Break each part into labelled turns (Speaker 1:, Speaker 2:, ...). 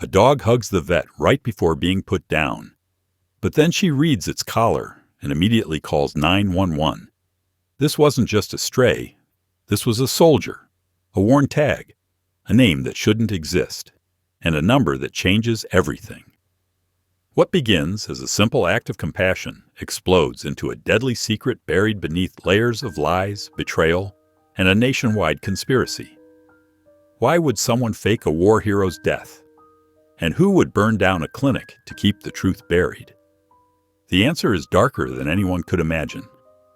Speaker 1: A dog hugs the vet right before being put down. But then she reads its collar and immediately calls 911. This wasn't just a stray. This was a soldier, a worn tag, a name that shouldn't exist, and a number that changes everything. What begins as a simple act of compassion explodes into a deadly secret buried beneath layers of lies, betrayal, and a nationwide conspiracy. Why would someone fake a war hero's death? And who would burn down a clinic to keep the truth buried? The answer is darker than anyone could imagine,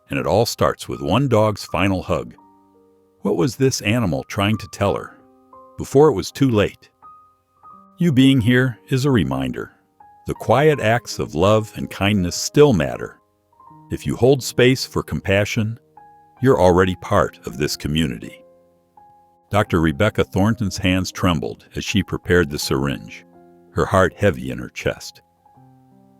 Speaker 1: and it all starts with one dog's final hug. What was this animal trying to tell her before it was too late? You being here is a reminder. The quiet acts of love and kindness still matter. If you hold space for compassion, you're already part of this community. Dr. Rebecca Thornton's hands trembled as she prepared the syringe, her heart heavy in her chest.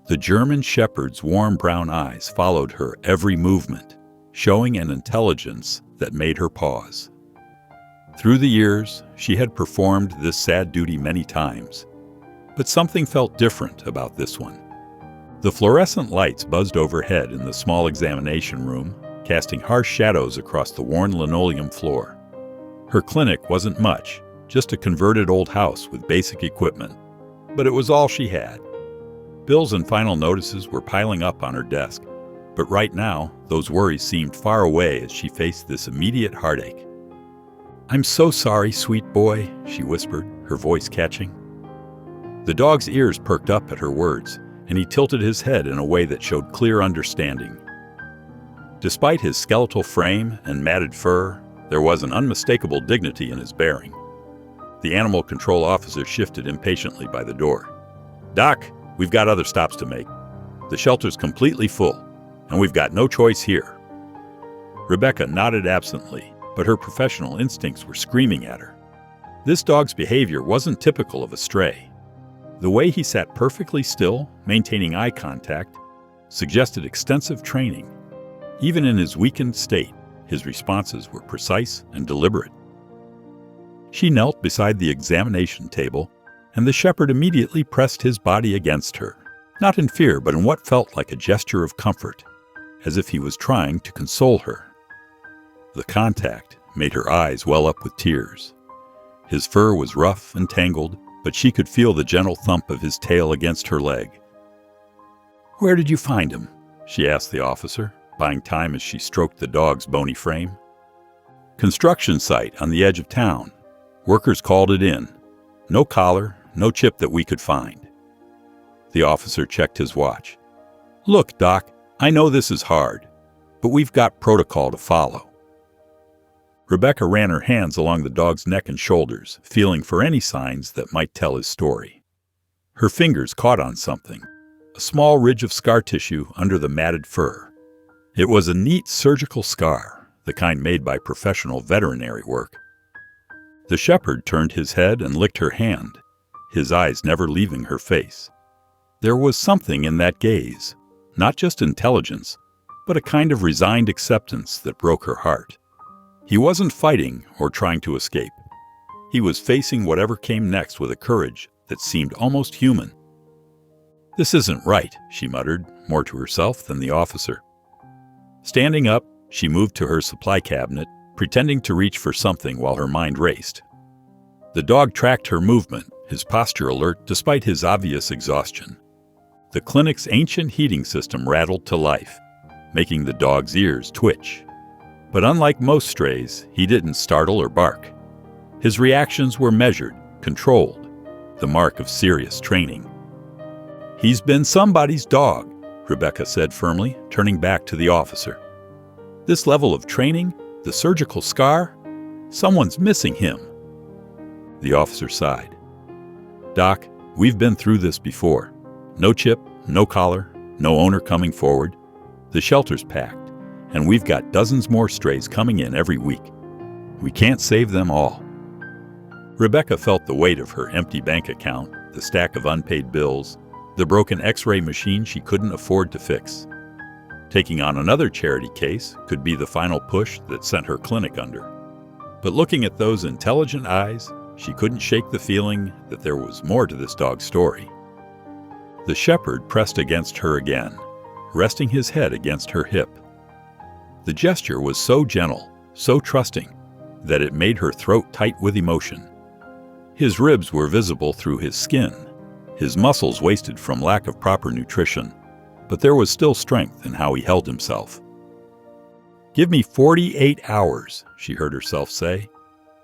Speaker 1: The German shepherd's warm brown eyes followed her every movement, showing an intelligence that made her pause. Through the years, she had performed this sad duty many times, but something felt different about this one. The fluorescent lights buzzed overhead in the small examination room, casting harsh shadows across the worn linoleum floor. Her clinic wasn't much, just a converted old house with basic equipment, but it was all she had. Bills and final notices were piling up on her desk, but right now, those worries seemed far away as she faced this immediate heartache. "I'm so sorry, sweet boy," she whispered, her voice catching. The dog's ears perked up at her words, and he tilted his head in a way that showed clear understanding. Despite his skeletal frame and matted fur, there was an unmistakable dignity in his bearing. The animal control officer shifted impatiently by the door. "Doc, we've got other stops to make. The shelter's completely full, and we've got no choice here." Rebecca nodded absently, but her professional instincts were screaming at her. This dog's behavior wasn't typical of a stray. The way he sat perfectly still, maintaining eye contact, suggested extensive training. Even in his weakened state, his responses were precise and deliberate. She knelt beside the examination table, and the shepherd immediately pressed his body against her, not in fear, but in what felt like a gesture of comfort, as if he was trying to console her. The contact made her eyes well up with tears. His fur was rough and tangled, but she could feel the gentle thump of his tail against her leg. "Where did you find him?" she asked the officer, buying time as she stroked the dog's bony frame. "Construction site on the edge of town. Workers called it in. No collar, no chip that we could find." The officer checked his watch. "Look, Doc, I know this is hard, but we've got protocol to follow." Rebecca ran her hands along the dog's neck and shoulders, feeling for any signs that might tell his story. Her fingers caught on something, a small ridge of scar tissue under the matted fur. It was a neat surgical scar, the kind made by professional veterinary work. The shepherd turned his head and licked her hand, his eyes never leaving her face. There was something in that gaze, not just intelligence, but a kind of resigned acceptance that broke her heart. He wasn't fighting or trying to escape. He was facing whatever came next with a courage that seemed almost human. "This isn't right," she muttered, more to herself than the officer. Standing up, she moved to her supply cabinet, pretending to reach for something while her mind raced. The dog tracked her movement, his posture alert despite his obvious exhaustion. The clinic's ancient heating system rattled to life, making the dog's ears twitch. But unlike most strays, he didn't startle or bark. His reactions were measured, controlled, the mark of serious training. "He's been somebody's dog," Rebecca said firmly, turning back to the officer. "This level of training, the surgical scar, someone's missing him." The officer sighed. "Doc, we've been through this before. No chip, no collar, no owner coming forward. The shelter's packed, and we've got dozens more strays coming in every week. We can't save them all." Rebecca felt the weight of her empty bank account, the stack of unpaid bills, the broken X-ray machine she couldn't afford to fix. Taking on another charity case could be the final push that sent her clinic under. But looking at those intelligent eyes, she couldn't shake the feeling that there was more to this dog's story. The shepherd pressed against her again, resting his head against her hip. The gesture was so gentle, so trusting, that it made her throat tight with emotion. His ribs were visible through his skin, his muscles wasted from lack of proper nutrition, but there was still strength in how he held himself. "Give me 48 hours, she heard herself say.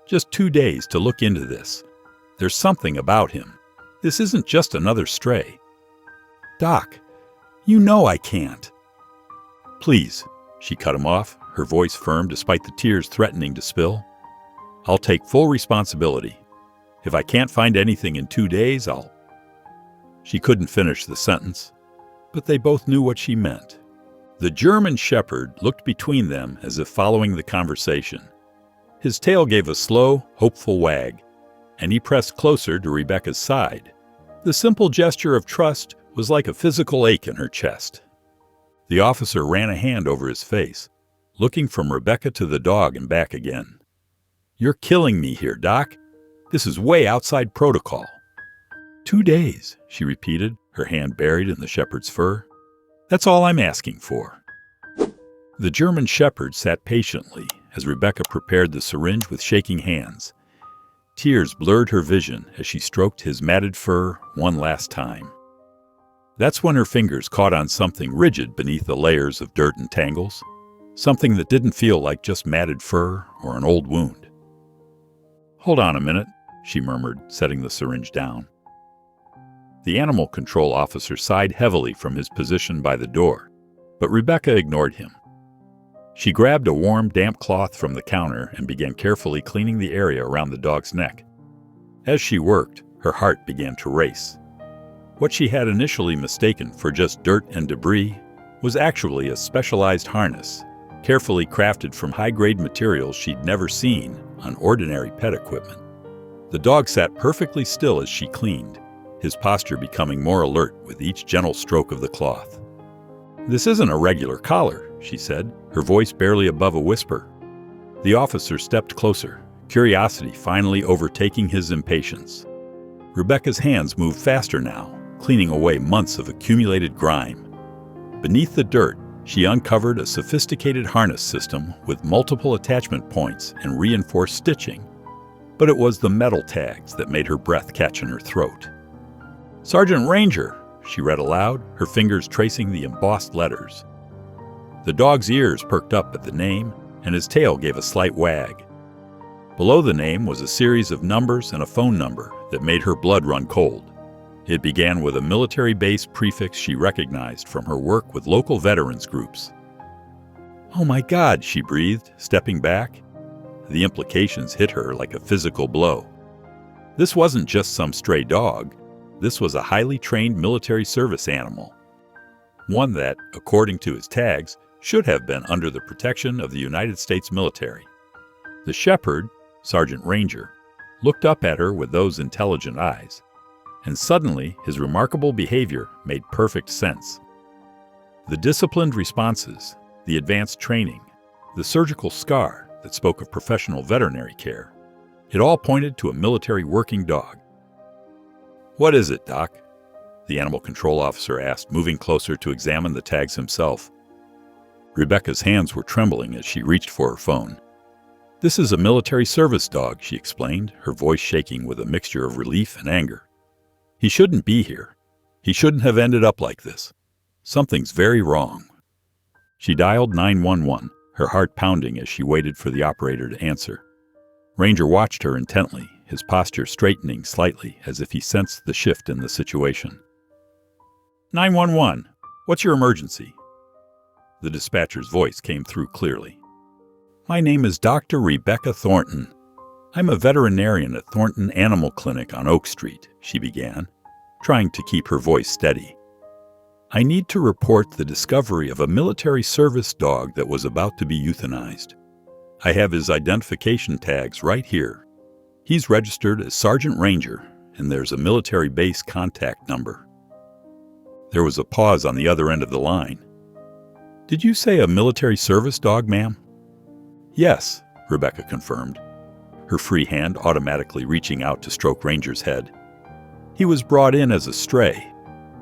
Speaker 1: "Just 2 days to look into this. There's something about him. This isn't just another stray." "Doc, you know I can't." "Please," she cut him off, her voice firm despite the tears threatening to spill. "I'll take full responsibility. If I can't find anything in 2 days, I'll—" She couldn't finish the sentence, but they both knew what she meant. The German shepherd looked between them as if following the conversation. His tail gave a slow, hopeful wag, and he pressed closer to Rebecca's side. The simple gesture of trust was like a physical ache in her chest. The officer ran a hand over his face, looking from Rebecca to the dog and back again. "You're killing me here, Doc. This is way outside protocol." 2 days, she repeated, her hand buried in the shepherd's fur. "That's all I'm asking for." The German shepherd sat patiently as Rebecca prepared the syringe with shaking hands. Tears blurred her vision as she stroked his matted fur one last time. That's when her fingers caught on something rigid beneath the layers of dirt and tangles, something that didn't feel like just matted fur or an old wound. "Hold on a minute," she murmured, setting the syringe down. The animal control officer sighed heavily from his position by the door, but Rebecca ignored him. She grabbed a warm, damp cloth from the counter and began carefully cleaning the area around the dog's neck. As she worked, her heart began to race. What she had initially mistaken for just dirt and debris was actually a specialized harness, carefully crafted from high-grade materials she'd never seen on ordinary pet equipment. The dog sat perfectly still as she cleaned, his posture becoming more alert with each gentle stroke of the cloth. "This isn't a regular collar," she said, her voice barely above a whisper. The officer stepped closer, curiosity finally overtaking his impatience. Rebecca's hands moved faster now, cleaning away months of accumulated grime. Beneath the dirt, she uncovered a sophisticated harness system with multiple attachment points and reinforced stitching. But it was the metal tags that made her breath catch in her throat. "Sergeant Ranger," she read aloud, her fingers tracing the embossed letters. The dog's ears perked up at the name, and his tail gave a slight wag. Below the name was a series of numbers and a phone number that made her blood run cold. It began with a military base prefix she recognized from her work with local veterans groups. "Oh my God," she breathed, stepping back. The implications hit her like a physical blow. This wasn't just some stray dog. This was a highly trained military service animal. One that, according to his tags, should have been under the protection of the United States military. The shepherd, Sergeant Ranger, looked up at her with those intelligent eyes, and suddenly his remarkable behavior made perfect sense. The disciplined responses, the advanced training, the surgical scar that spoke of professional veterinary care, it all pointed to a military working dog. "What is it, Doc?" the animal control officer asked, moving closer to examine the tags himself. Rebecca's hands were trembling as she reached for her phone. "This is a military service dog," she explained, her voice shaking with a mixture of relief and anger. "He shouldn't be here. He shouldn't have ended up like this. Something's very wrong." She dialed 911, her heart pounding as she waited for the operator to answer. Ranger watched her intently, his posture straightening slightly as if he sensed the shift in the situation. 911, what's your emergency?" The dispatcher's voice came through clearly. "My name is Dr. Rebecca Thornton. I'm a veterinarian at Thornton Animal Clinic on Oak Street," she began, trying to keep her voice steady. "I need to report the discovery of a military service dog that was about to be euthanized. I have his identification tags right here. He's registered as Sergeant Ranger, and there's a military base contact number." There was a pause on the other end of the line. "Did you say a military service dog, ma'am?" "Yes," Rebecca confirmed. her free hand automatically reaching out to stroke Ranger's head. He was brought in as a stray,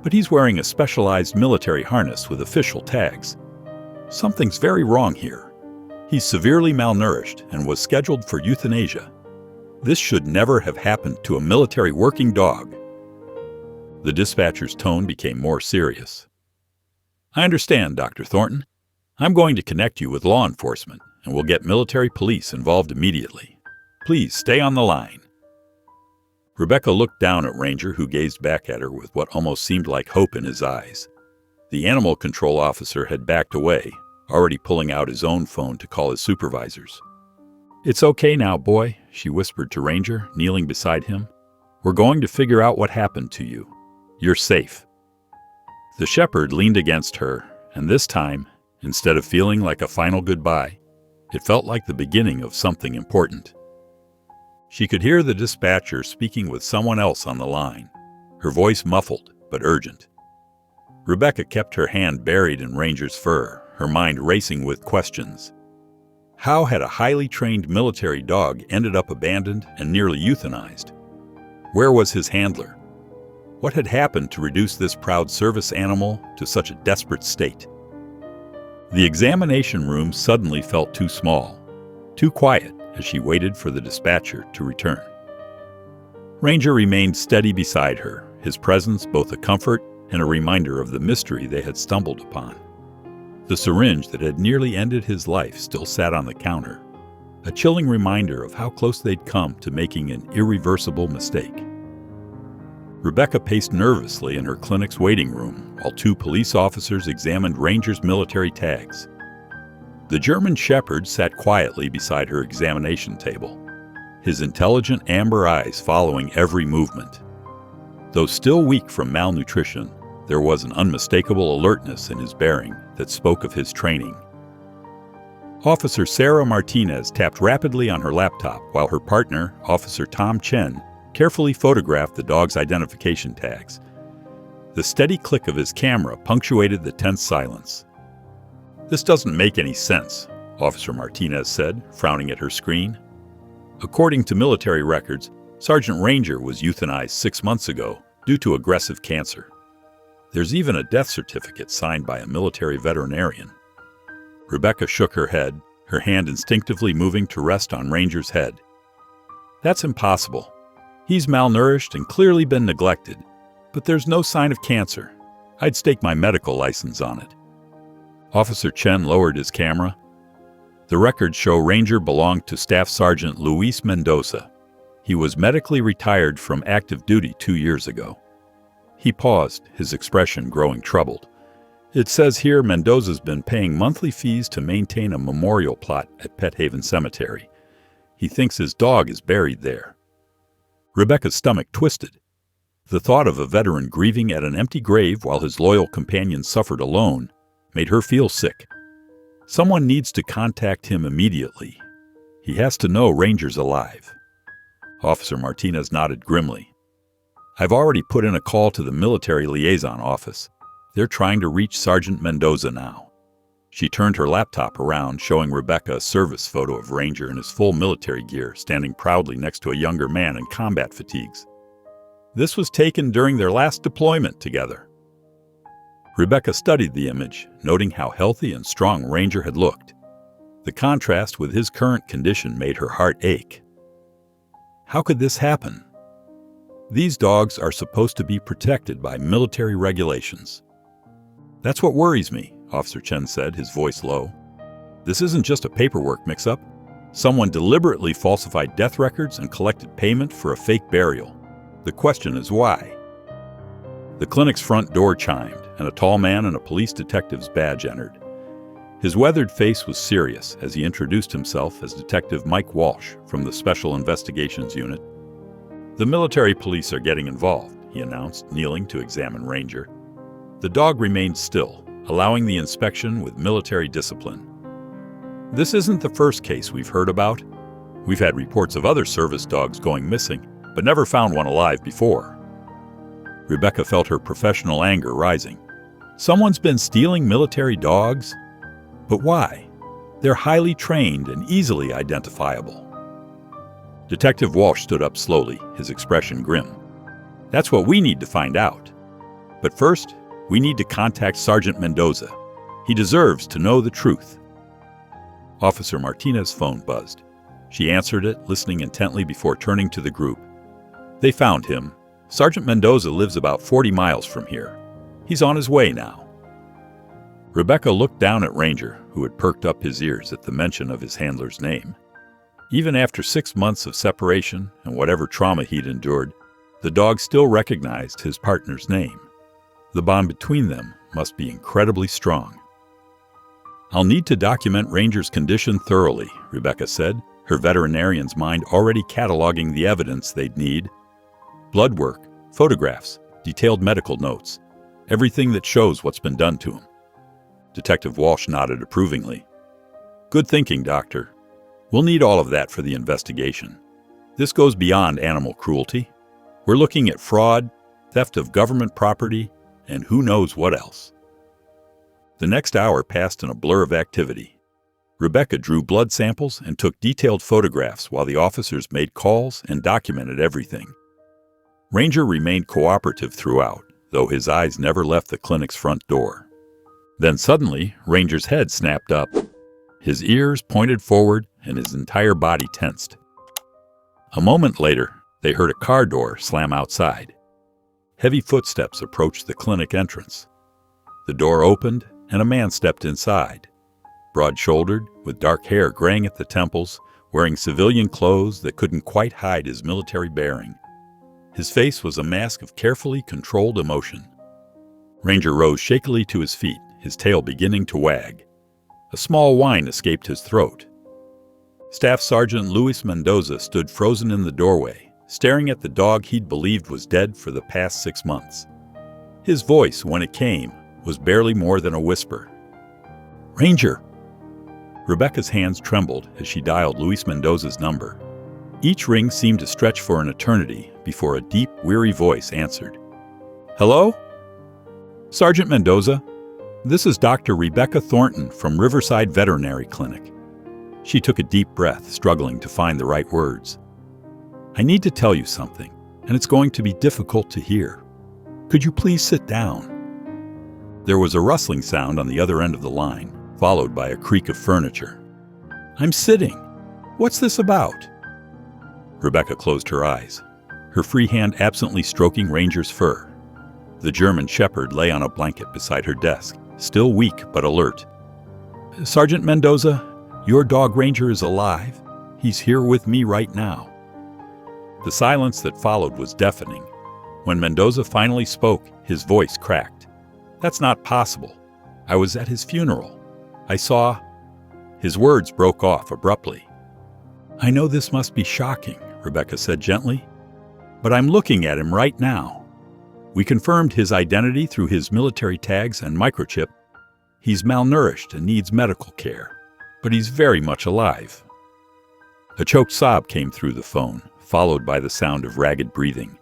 Speaker 1: but he's wearing a specialized military harness with official tags. Something's very wrong here. He's severely malnourished and was scheduled for euthanasia. This should never have happened to a military working dog. The dispatcher's tone became more serious. I understand, Dr. Thornton. I'm going to connect you with law enforcement, and we'll get military police involved immediately. Please stay on the line. Rebecca looked down at Ranger, who gazed back at her with what almost seemed like hope in his eyes. The animal control officer had backed away, already pulling out his own phone to call his supervisors. It's okay now, boy, she whispered to Ranger, kneeling beside him. We're going to figure out what happened to you. You're safe. The shepherd leaned against her, and this time, instead of feeling like a final goodbye, it felt like the beginning of something important. She could hear the dispatcher speaking with someone else on the line, her voice muffled but urgent. Rebecca kept her hand buried in Ranger's fur, her mind racing with questions. How had a highly trained military dog ended up abandoned and nearly euthanized? Where was his handler? What had happened to reduce this proud service animal to such a desperate state? The examination room suddenly felt too small, too quiet as she waited for the dispatcher to return. Ranger remained steady beside her, his presence both a comfort and a reminder of the mystery they had stumbled upon. The syringe that had nearly ended his life still sat on the counter, a chilling reminder of how close they'd come to making an irreversible mistake. Rebecca paced nervously in her clinic's waiting room while 2 police officers examined Ranger's military tags. The German shepherd sat quietly beside her examination table, his intelligent amber eyes following every movement. Though still weak from malnutrition, there was an unmistakable alertness in his bearing that spoke of his training. Officer Sarah Martinez tapped rapidly on her laptop while her partner, Officer Tom Chen, carefully photographed the dog's identification tags. The steady click of his camera punctuated the tense silence. This doesn't make any sense, Officer Martinez said, frowning at her screen. According to military records, Sergeant Ranger was euthanized 6 months ago due to aggressive cancer. There's even a death certificate signed by a military veterinarian. Rebecca shook her head, her hand instinctively moving to rest on Ranger's head. That's impossible. He's malnourished and clearly been neglected, but there's no sign of cancer. I'd stake my medical license on it. Officer Chen lowered his camera. The records show Ranger belonged to Staff Sergeant Luis Mendoza. He was medically retired from active duty 2 years ago. He paused, his expression growing troubled. It says here Mendoza's been paying monthly fees to maintain a memorial plot at Pet Haven Cemetery. He thinks his dog is buried there. Rebecca's stomach twisted. The thought of a veteran grieving at an empty grave while his loyal companion suffered alone made her feel sick. Someone needs to contact him immediately. He has to know Ranger's alive. Officer Martinez nodded grimly. I've already put in a call to the military liaison office. They're trying to reach Sergeant Mendoza now. She turned her laptop around, showing Rebecca a service photo of Ranger in his full military gear, standing proudly next to a younger man in combat fatigues. This was taken during their last deployment together. Rebecca studied the image, noting how healthy and strong Ranger had looked. The contrast with his current condition made her heart ache. How could this happen? These dogs are supposed to be protected by military regulations. That's what worries me, Officer Chen said, his voice low. This isn't just a paperwork mix-up. Someone deliberately falsified death records and collected payment for a fake burial. The question is why? The clinic's front door chimed, and a tall man in a police detective's badge entered. His weathered face was serious as he introduced himself as Detective Mike Walsh from the Special Investigations Unit. The military police are getting involved, he announced, kneeling to examine Ranger. The dog remained still, allowing the inspection with military discipline. This isn't the first case we've heard about. We've had reports of other service dogs going missing, but never found one alive before. Rebecca felt her professional anger rising. Someone's been stealing military dogs? But why? They're highly trained and easily identifiable. Detective Walsh stood up slowly, his expression grim. That's what we need to find out. But first, we need to contact Sergeant Mendoza. He deserves to know the truth. Officer Martinez's phone buzzed. She answered it, listening intently before turning to the group. They found him. Sergeant Mendoza lives about 40 miles from here. He's on his way now. Rebecca looked down at Ranger, who had perked up his ears at the mention of his handler's name. Even after 6 months of separation and whatever trauma he'd endured, the dog still recognized his partner's name. The bond between them must be incredibly strong. I'll need to document Ranger's condition thoroughly, Rebecca said, her veterinarian's mind already cataloging the evidence they'd need. Blood work, photographs, detailed medical notes, everything that shows what's been done to him. Detective Walsh nodded approvingly. Good thinking, Doctor. We'll need all of that for the investigation. This goes beyond animal cruelty. We're looking at fraud, theft of government property, and who knows what else. The next hour passed in a blur of activity. Rebecca drew blood samples and took detailed photographs while the officers made calls and documented everything. Ranger remained cooperative throughout, though his eyes never left the clinic's front door. Then suddenly, Ranger's head snapped up. His ears pointed forward and his entire body tensed. A moment later, they heard a car door slam outside. Heavy footsteps approached the clinic entrance. The door opened and a man stepped inside. Broad-shouldered, with dark hair graying at the temples, wearing civilian clothes that couldn't quite hide his military bearing. His face was a mask of carefully controlled emotion. Ranger rose shakily to his feet, his tail beginning to wag. A small whine escaped his throat. Staff Sergeant Luis Mendoza stood frozen in the doorway, staring at the dog he'd believed was dead for the past 6 months. His voice, when it came, was barely more than a whisper. Ranger! Rebecca's hands trembled as she dialed Luis Mendoza's number. Each ring seemed to stretch for an eternity before a deep, weary voice answered. Hello? Sergeant Mendoza, this is Dr. Rebecca Thornton from Riverside Veterinary Clinic. She took a deep breath, struggling to find the right words. I need to tell you something, and it's going to be difficult to hear. Could you please sit down? There was a rustling sound on the other end of the line, followed by a creak of furniture. I'm sitting. What's this about? Rebecca closed her eyes, her free hand absently stroking Ranger's fur. The German shepherd lay on a blanket beside her desk, still weak but alert. Sergeant Mendoza, your dog Ranger is alive. He's here with me right now. The silence that followed was deafening. When Mendoza finally spoke, his voice cracked. That's not possible. I was at his funeral. I saw... His words broke off abruptly. I know this must be shocking, Rebecca said gently, but I'm looking at him right now. We confirmed his identity through his military tags and microchip. He's malnourished and needs medical care, but he's very much alive. A choked sob came through the phone, followed by the sound of ragged breathing.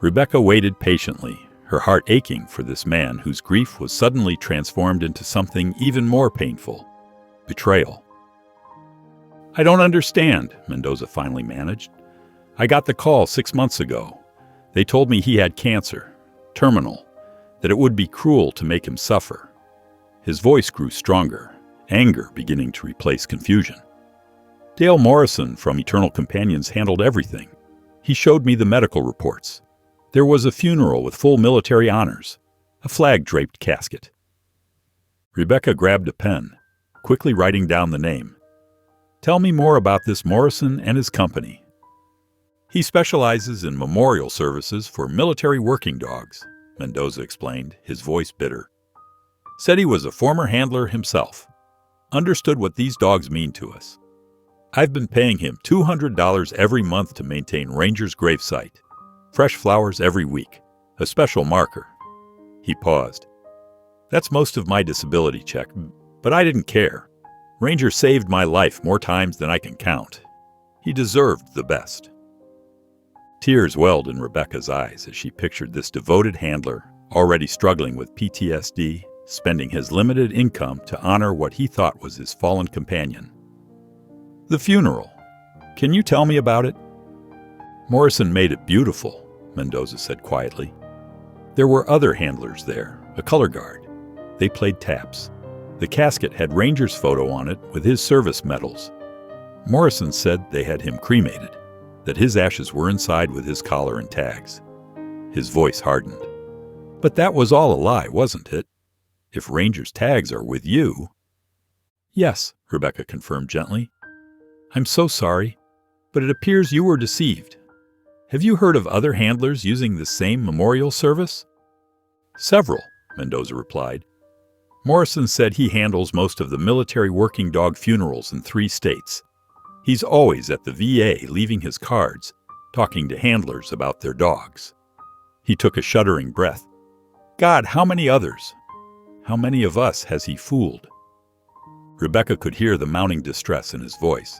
Speaker 1: Rebecca waited patiently, her heart aching for this man whose grief was suddenly transformed into something even more painful: betrayal. I don't understand, Mendoza finally managed. I got the call 6 months ago. They told me he had cancer, terminal, that it would be cruel to make him suffer. His voice grew stronger, anger beginning to replace confusion. Dale Morrison from Eternal Companions handled everything. He showed me the medical reports. There was a funeral with full military honors, a flag-draped casket. Rebecca grabbed a pen, quickly writing down the name. Tell me more about this Morrison and his company. He specializes in memorial services for military working dogs, Mendoza explained, his voice bitter. Said he was a former handler himself. Understood what these dogs mean to us. I've been paying him $200 every month to maintain Ranger's gravesite. Fresh flowers every week. A special marker. He paused. That's most of my disability check, but I didn't care. Ranger saved my life more times than I can count. He deserved the best. Tears welled in Rebecca's eyes as she pictured this devoted handler, already struggling with PTSD, spending his limited income to honor what he thought was his fallen companion. The funeral. Can you tell me about it? Morrison made it beautiful, Mendoza said quietly. There were other handlers there, a color guard. They played taps. The casket had Ranger's photo on it with his service medals. Morrison said they had him cremated, that his ashes were inside with his collar and tags. His voice hardened. But that was all a lie, wasn't it? If Ranger's tags are with you... Yes, Rebecca confirmed gently. I'm so sorry, but it appears you were deceived. Have you heard of other handlers using the same memorial service? Several, Mendoza replied. Morrison said he handles most of the military working dog funerals in 3 states. He's always at the VA leaving his cards, talking to handlers about their dogs. He took a shuddering breath. God, how many others? How many of us has he fooled? Rebecca could hear the mounting distress in his voice.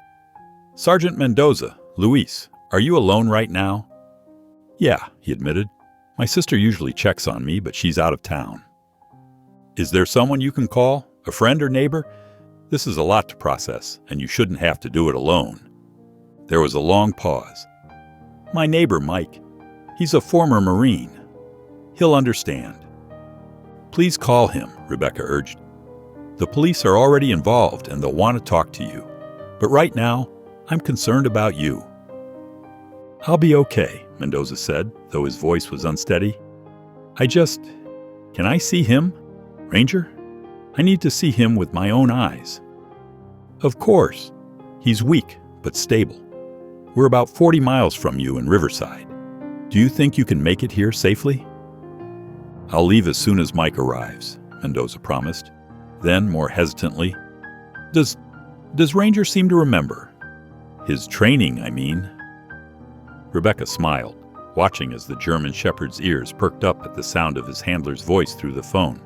Speaker 1: Sergeant Mendoza, Luis, are you alone right now? Yeah, he admitted. My sister usually checks on me, but she's out of town. Is there someone you can call? A friend or neighbor? This is a lot to process, and you shouldn't have to do it alone. There was a long pause. My neighbor, Mike. He's a former Marine. He'll understand. Please call him, Rebecca urged. The police are already involved and they'll want to talk to you. But right now, I'm concerned about you. I'll be okay, Mendoza said, though his voice was unsteady. Can I see him? Ranger? I need to see him with my own eyes. Of course. He's weak, but stable. We're about 40 miles from you in Riverside. Do you think you can make it here safely? I'll leave as soon as Mike arrives, Mendoza promised. Then, more hesitantly, Does Ranger seem to remember? His training, I mean. Rebecca smiled, watching as the German shepherd's ears perked up at the sound of his handler's voice through the phone.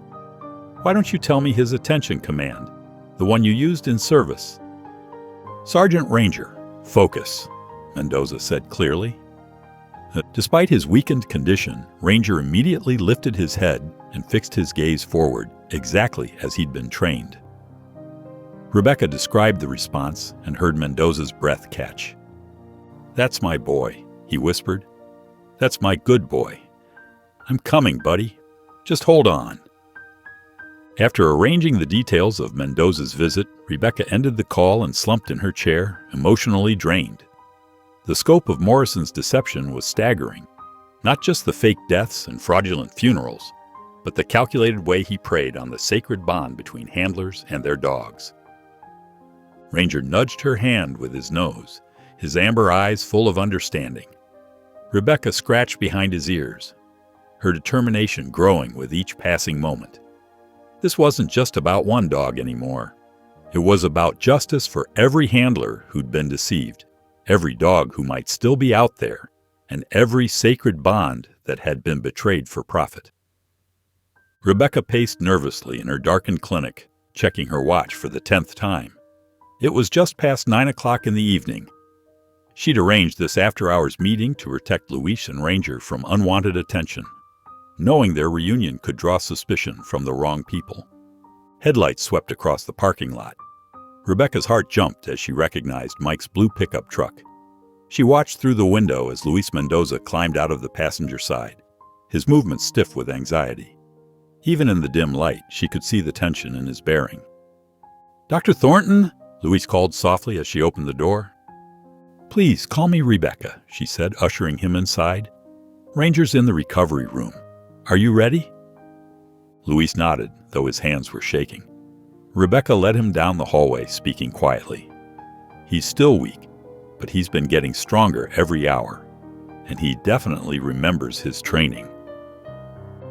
Speaker 1: Why don't you tell me his attention command, the one you used in service? Sergeant Ranger, focus, Mendoza said clearly. Despite his weakened condition, Ranger immediately lifted his head and fixed his gaze forward, exactly as he'd been trained. Rebecca described the response and heard Mendoza's breath catch. That's my boy, he whispered. That's my good boy. I'm coming, buddy. Just hold on. After arranging the details of Mendoza's visit, Rebecca ended the call and slumped in her chair, emotionally drained. The scope of Morrison's deception was staggering. Not just the fake deaths and fraudulent funerals, but the calculated way he preyed on the sacred bond between handlers and their dogs. Ranger nudged her hand with his nose, his amber eyes full of understanding. Rebecca scratched behind his ears, her determination growing with each passing moment. This wasn't just about one dog anymore. It was about justice for every handler who'd been deceived, every dog who might still be out there, and every sacred bond that had been betrayed for profit. Rebecca paced nervously in her darkened clinic, checking her watch for the 10th time. It was just past 9 o'clock in the evening. She'd arranged this after-hours meeting to protect Luis and Ranger from unwanted attention, knowing their reunion could draw suspicion from the wrong people. Headlights swept across the parking lot. Rebecca's heart jumped as she recognized Mike's blue pickup truck. She watched through the window as Luis Mendoza climbed out of the passenger side, his movements stiff with anxiety. Even in the dim light, she could see the tension in his bearing. Dr. Thornton? Luis called softly as she opened the door. Please, call me Rebecca, she said, ushering him inside. Ranger's in the recovery room. Are you ready? Luis nodded, though his hands were shaking. Rebecca led him down the hallway, speaking quietly. He's still weak, but he's been getting stronger every hour, and he definitely remembers his training.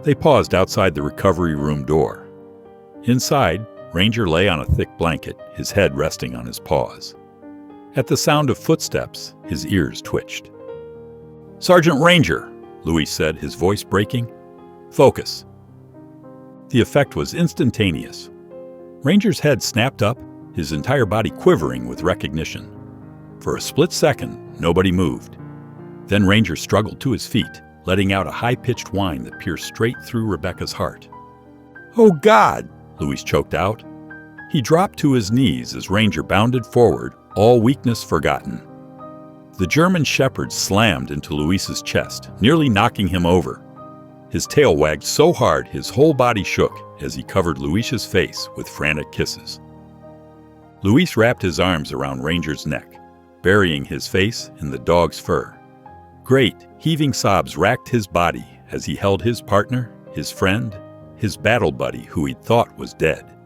Speaker 1: They paused outside the recovery room door. Inside, Ranger lay on a thick blanket, his head resting on his paws. At the sound of footsteps, his ears twitched. Sergeant Ranger, Luis said, his voice breaking. Focus. The effect was instantaneous. Ranger's head snapped up, his entire body quivering with recognition. For a split second, nobody moved. Then Ranger struggled to his feet, letting out a high-pitched whine that pierced straight through Rebecca's heart. Oh, God! Luis choked out. He dropped to his knees as Ranger bounded forward, all weakness forgotten. The German shepherd slammed into Luis's chest, nearly knocking him over. His tail wagged so hard his whole body shook as he covered Luis's face with frantic kisses. Luis wrapped his arms around Ranger's neck, burying his face in the dog's fur. Great, heaving sobs racked his body as he held his partner, his friend, his battle buddy who he'd thought was dead.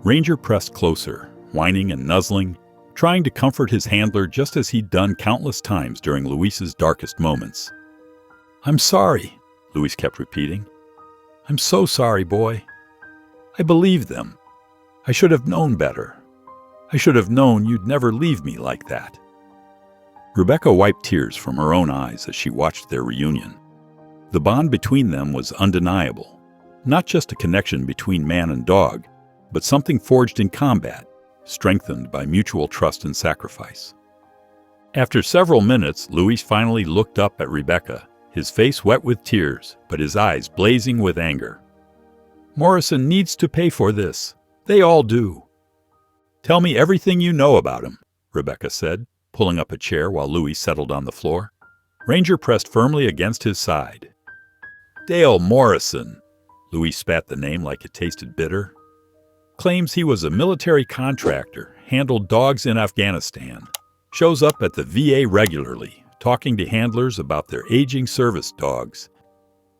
Speaker 1: Ranger pressed closer, whining and nuzzling, trying to comfort his handler just as he'd done countless times during Luis's darkest moments. "I'm sorry," Luis kept repeating. "I'm so sorry, boy. I believed them. I should have known better. I should have known you'd never leave me like that." Rebecca wiped tears from her own eyes as she watched their reunion. The bond between them was undeniable, not just a connection between man and dog, but something forged in combat, strengthened by mutual trust and sacrifice. After several minutes, Luis finally looked up at Rebecca, his face wet with tears, but his eyes blazing with anger. "Morrison needs to pay for this. They all do." "Tell me everything you know about him," Rebecca said, pulling up a chair while Luis settled on the floor. Ranger pressed firmly against his side. "Dale Morrison," Luis spat the name like it tasted bitter. "Claims he was a military contractor, handled dogs in Afghanistan, shows up at the VA regularly, talking to handlers about their aging service dogs.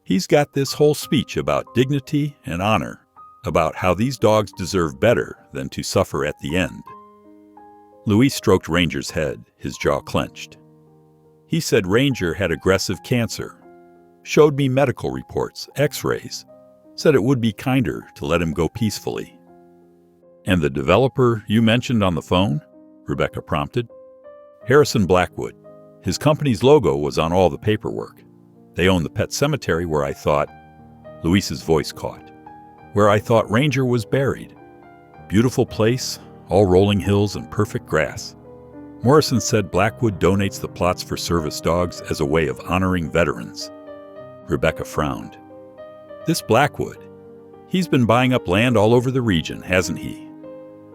Speaker 1: He's got this whole speech about dignity and honor, about how these dogs deserve better than to suffer at the end." Luis stroked Ranger's head, his jaw clenched. "He said Ranger had aggressive cancer, showed me medical reports, x-rays, said it would be kinder to let him go peacefully." "And the developer you mentioned on the phone?" Rebecca prompted. "Harrison Blackwood. His company's logo was on all the paperwork. They own the pet cemetery where I thought—" Luis's voice caught. "Where I thought Ranger was buried. Beautiful place, all rolling hills and perfect grass. Morrison said Blackwood donates the plots for service dogs as a way of honoring veterans." Rebecca frowned. "This Blackwood, he's been buying up land all over the region, hasn't he?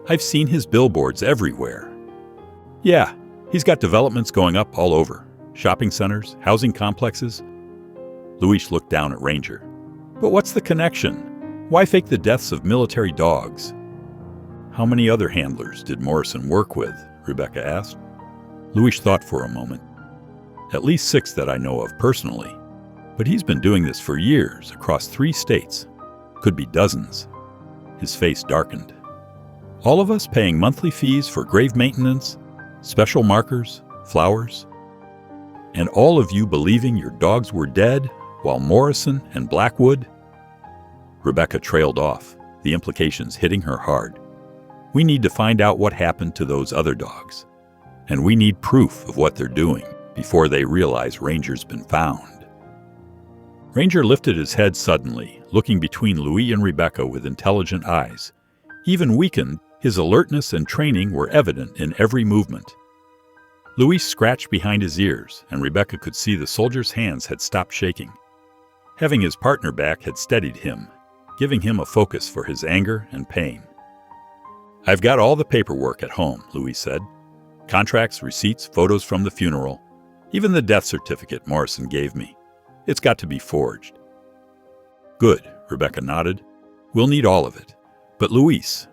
Speaker 1: I've seen his billboards everywhere." "Yeah, he's got developments going up all over. Shopping centers, housing complexes." Luis looked down at Ranger. "But what's the connection? Why fake the deaths of military dogs?" "How many other handlers did Morrison work with?" Rebecca asked. Luis thought for a moment. "At least 6 that I know of personally. But he's been doing this for years, across 3 states. Could be dozens." His face darkened. "All of us paying monthly fees for grave maintenance, special markers, flowers. And all of you believing your dogs were dead, while Morrison and Blackwood—" Rebecca trailed off, the implications hitting her hard. "We need to find out what happened to those other dogs. And we need proof of what they're doing before they realize Ranger's been found." Ranger lifted his head suddenly, looking between Luis and Rebecca with intelligent eyes. Even weakened, his alertness and training were evident in every movement. Luis scratched behind his ears, and Rebecca could see the soldier's hands had stopped shaking. Having his partner back had steadied him, giving him a focus for his anger and pain. "I've got all the paperwork at home," Luis said. "Contracts, receipts, photos from the funeral, even the death certificate Morrison gave me. It's got to be forged." "Good," Rebecca nodded. "We'll need all of it. But Luis,"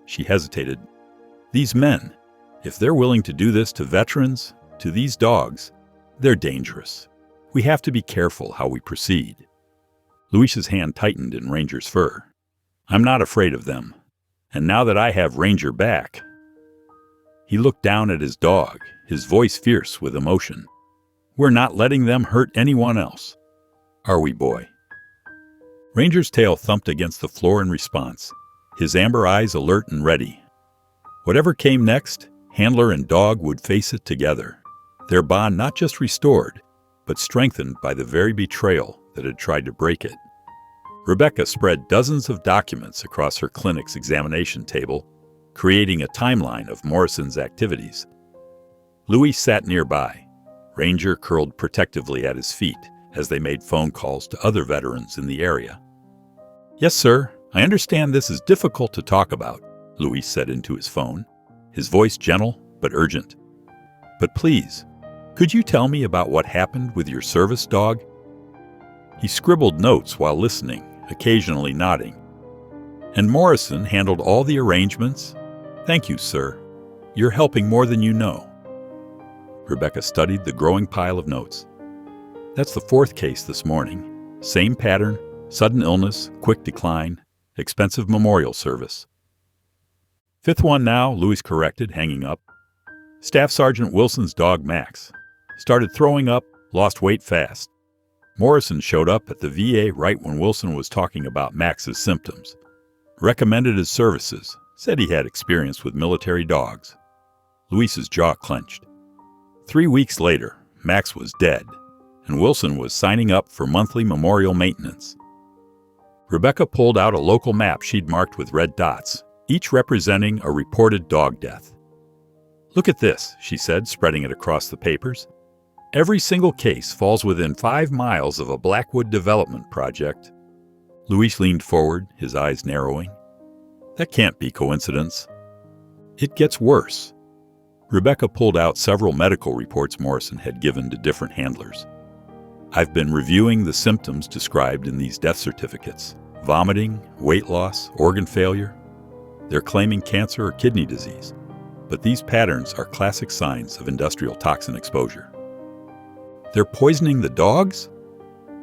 Speaker 1: she hesitated, "these men, if they're willing to do this to veterans, to these dogs, they're dangerous. We have to be careful how we proceed." Luis's hand tightened in Ranger's fur. "I'm not afraid of them. And now that I have Ranger back—" He looked down at his dog, his voice fierce with emotion. "We're not letting them hurt anyone else. Are we, boy?" Ranger's tail thumped against the floor in response, his amber eyes alert and ready. Whatever came next, handler and dog would face it together, their bond not just restored, but strengthened by the very betrayal that had tried to break it. Rebecca spread dozens of documents across her clinic's examination table, creating a timeline of Morrison's activities. Luis sat nearby, Ranger curled protectively at his feet as they made phone calls to other veterans in the area. "Yes, sir, I understand this is difficult to talk about," Luis said into his phone, his voice gentle but urgent. "But please, Could you tell me about what happened with your service dog? He scribbled notes while listening, occasionally nodding. And Morrison handled all the arrangements? Thank you, sir. You're helping more than you know. Rebecca studied the growing pile of notes. That's the fourth case this morning. Same pattern, sudden illness, quick decline, expensive memorial service. Fifth one now, Louis corrected, hanging up. Staff Sergeant Wilson's dog, Max. Started throwing up, lost weight fast. Morrison showed up at the VA right when Wilson was talking about Max's symptoms. Recommended his services, said he had experience with military dogs. Louis's jaw clenched. 3 weeks later, Max was dead, and Wilson was signing up for monthly memorial maintenance. Rebecca pulled out a local map she'd marked with red dots, each representing a reported dog death. Look at this, she said, spreading it across the papers. Every single case falls within 5 miles of a Blackwood development project. Louis leaned forward, his eyes narrowing. That can't be coincidence. It gets worse. Rebecca pulled out several medical reports Morrison had given to different handlers. I've been reviewing the symptoms described in these death certificates. Vomiting, weight loss, organ failure. They're claiming cancer or kidney disease. But these patterns are classic signs of industrial toxin exposure. They're poisoning the dogs?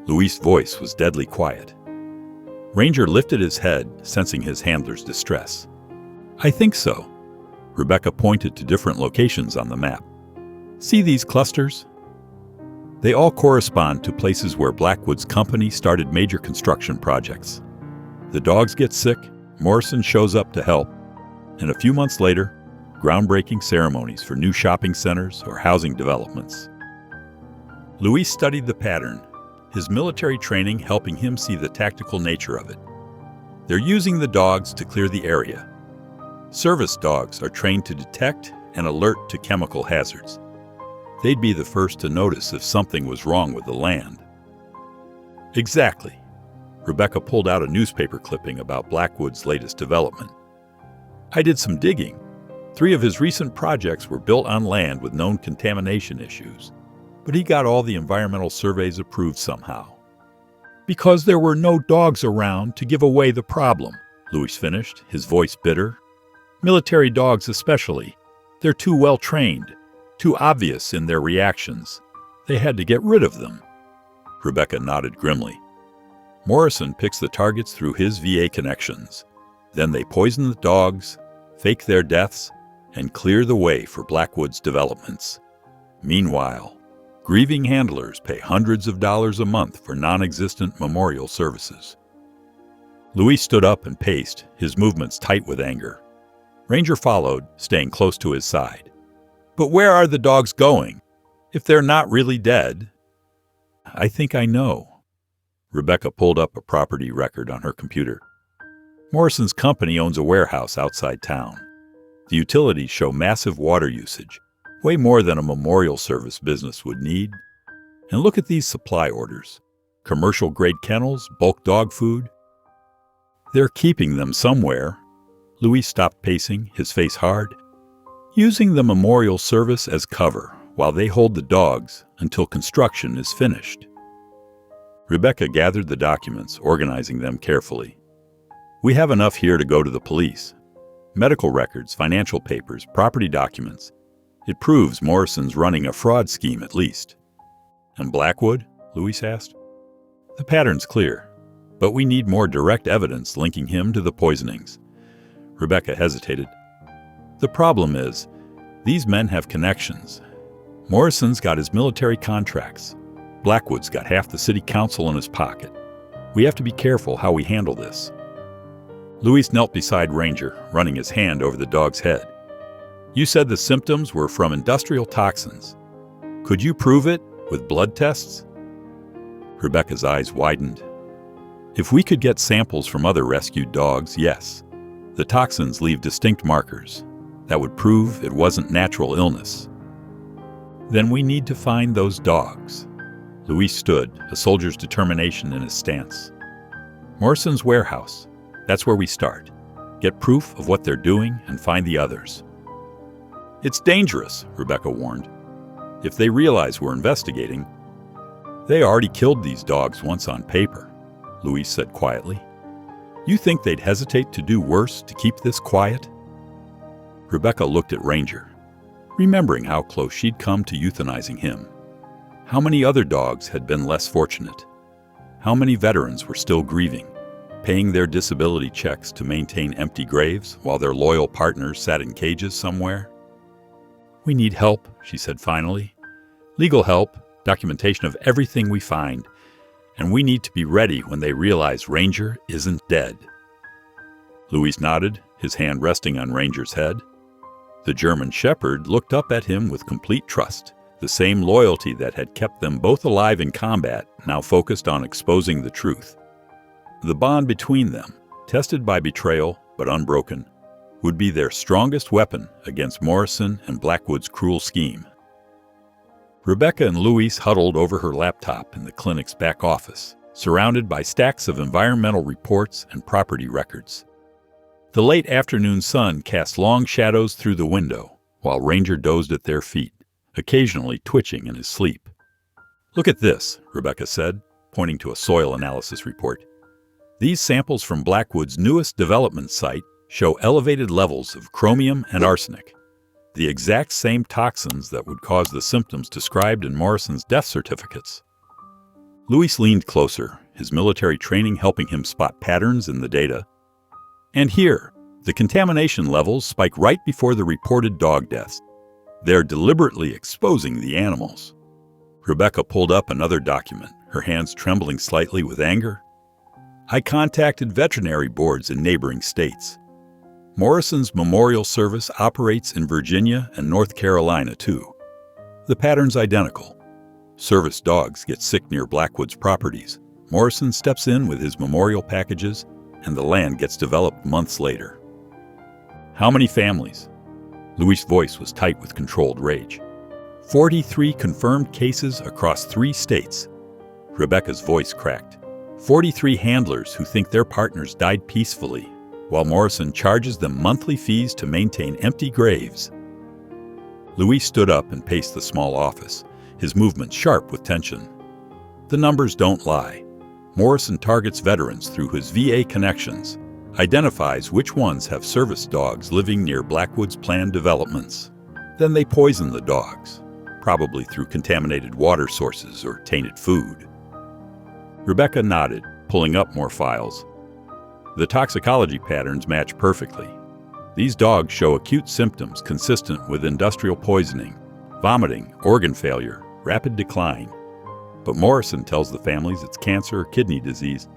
Speaker 1: Louis' voice was deadly quiet. Ranger lifted his head, sensing his handler's distress. I think so. Rebecca pointed to different locations on the map. See these clusters? They all correspond to places where Blackwood's company started major construction projects. The dogs get sick, Morrison shows up to help, and a few months later, groundbreaking ceremonies for new shopping centers or housing developments. Louis studied the pattern, his military training helping him see the tactical nature of it. They're using the dogs to clear the area. Service dogs are trained to detect and alert to chemical hazards. They'd be the first to notice if something was wrong with the land. Exactly. Rebecca pulled out a newspaper clipping about Blackwood's latest development. I did some digging. 3 of his recent projects were built on land with known contamination issues, but he got all the environmental surveys approved somehow. Because there were no dogs around to give away the problem, Louis finished, his voice bitter. Military dogs especially. They're too well trained, too obvious in their reactions. They had to get rid of them. Rebecca nodded grimly. Morrison picks the targets through his VA connections. Then they poison the dogs, fake their deaths, and clear the way for Blackwood's developments. Meanwhile, grieving handlers pay hundreds of dollars a month for non-existent memorial services. Louis stood up and paced, his movements tight with anger. Ranger followed, staying close to his side. But where are the dogs going? If they're not really dead? I think I know. Rebecca pulled up a property record on her computer. Morrison's company owns a warehouse outside town. The utilities show massive water usage, way more than a memorial service business would need. And look at these supply orders. Commercial-grade kennels, bulk dog food. They're keeping them somewhere. Louis stopped pacing, his face hard. Using the memorial service as cover while they hold the dogs until construction is finished. Rebecca gathered the documents, organizing them carefully. We have enough here to go to the police. Medical records, financial papers, property documents. It proves Morrison's running a fraud scheme at least. And Blackwood? Louis asked. The pattern's clear, but we need more direct evidence linking him to the poisonings. Rebecca hesitated. The problem is, these men have connections. Morrison's got his military contracts. Blackwood's got half the city council in his pocket. We have to be careful how we handle this. Louis knelt beside Ranger, running his hand over the dog's head. You said the symptoms were from industrial toxins. Could you prove it with blood tests? Rebecca's eyes widened. If we could get samples from other rescued dogs, yes. The toxins leave distinct markers. That would prove it wasn't natural illness. Then we need to find those dogs. Louis stood, a soldier's determination in his stance. Morrison's warehouse. That's where we start. Get proof of what they're doing and find the others. It's dangerous, Rebecca warned. if they realize we're investigating. They already killed these dogs once on paper, Louise said quietly. You think they'd hesitate to do worse to keep this quiet? Rebecca looked at Ranger, remembering how close she'd come to euthanizing him. How many other dogs had been less fortunate? How many veterans were still grieving, paying their disability checks to maintain empty graves while their loyal partners sat in cages somewhere? We need help, she said finally. Legal help, documentation of everything we find, and we need to be ready when they realize Ranger isn't dead. Louise nodded, his hand resting on Ranger's head. The German Shepherd looked up at him with complete trust, the same loyalty that had kept them both alive in combat, now focused on exposing the truth. The bond between them, tested by betrayal but unbroken, would be their strongest weapon against Morrison and Blackwood's cruel scheme. Rebecca and Louise huddled over her laptop in the clinic's back office, surrounded by stacks of environmental reports and property records. The late afternoon sun cast long shadows through the window, while Ranger dozed at their feet, occasionally twitching in his sleep. Look at this, Rebecca said, pointing to a soil analysis report. These samples from Blackwood's newest development site show elevated levels of chromium and arsenic, the exact same toxins that would cause the symptoms described in Morrison's death certificates. Louis leaned closer, his military training helping him spot patterns in the data. And here, the contamination levels spike right before the reported dog deaths. They're deliberately exposing the animals. Rebecca pulled up another document, her hands trembling slightly with anger. I contacted veterinary boards in neighboring states. Morrison's memorial service operates in Virginia and North Carolina, too. The pattern's identical. Service dogs get sick near Blackwood's properties. Morrison steps in with his memorial packages, and the land gets developed months later. How many families? Louis' voice was tight with controlled rage. 43 confirmed cases across 3 states. Rebecca's voice cracked. 43 handlers who think their partners died peacefully, while Morrison charges them monthly fees to maintain empty graves. Louis stood up and paced the small office, his movements sharp with tension. The numbers don't lie. Morrison targets veterans through his VA connections, identifies which ones have service dogs living near Blackwood's planned developments. Then they poison the dogs, probably through contaminated water sources or tainted food. Rebecca nodded, pulling up more files. The toxicology patterns match perfectly. These dogs show acute symptoms consistent with industrial poisoning, vomiting, organ failure, rapid decline. But Morrison tells the families it's cancer or kidney disease,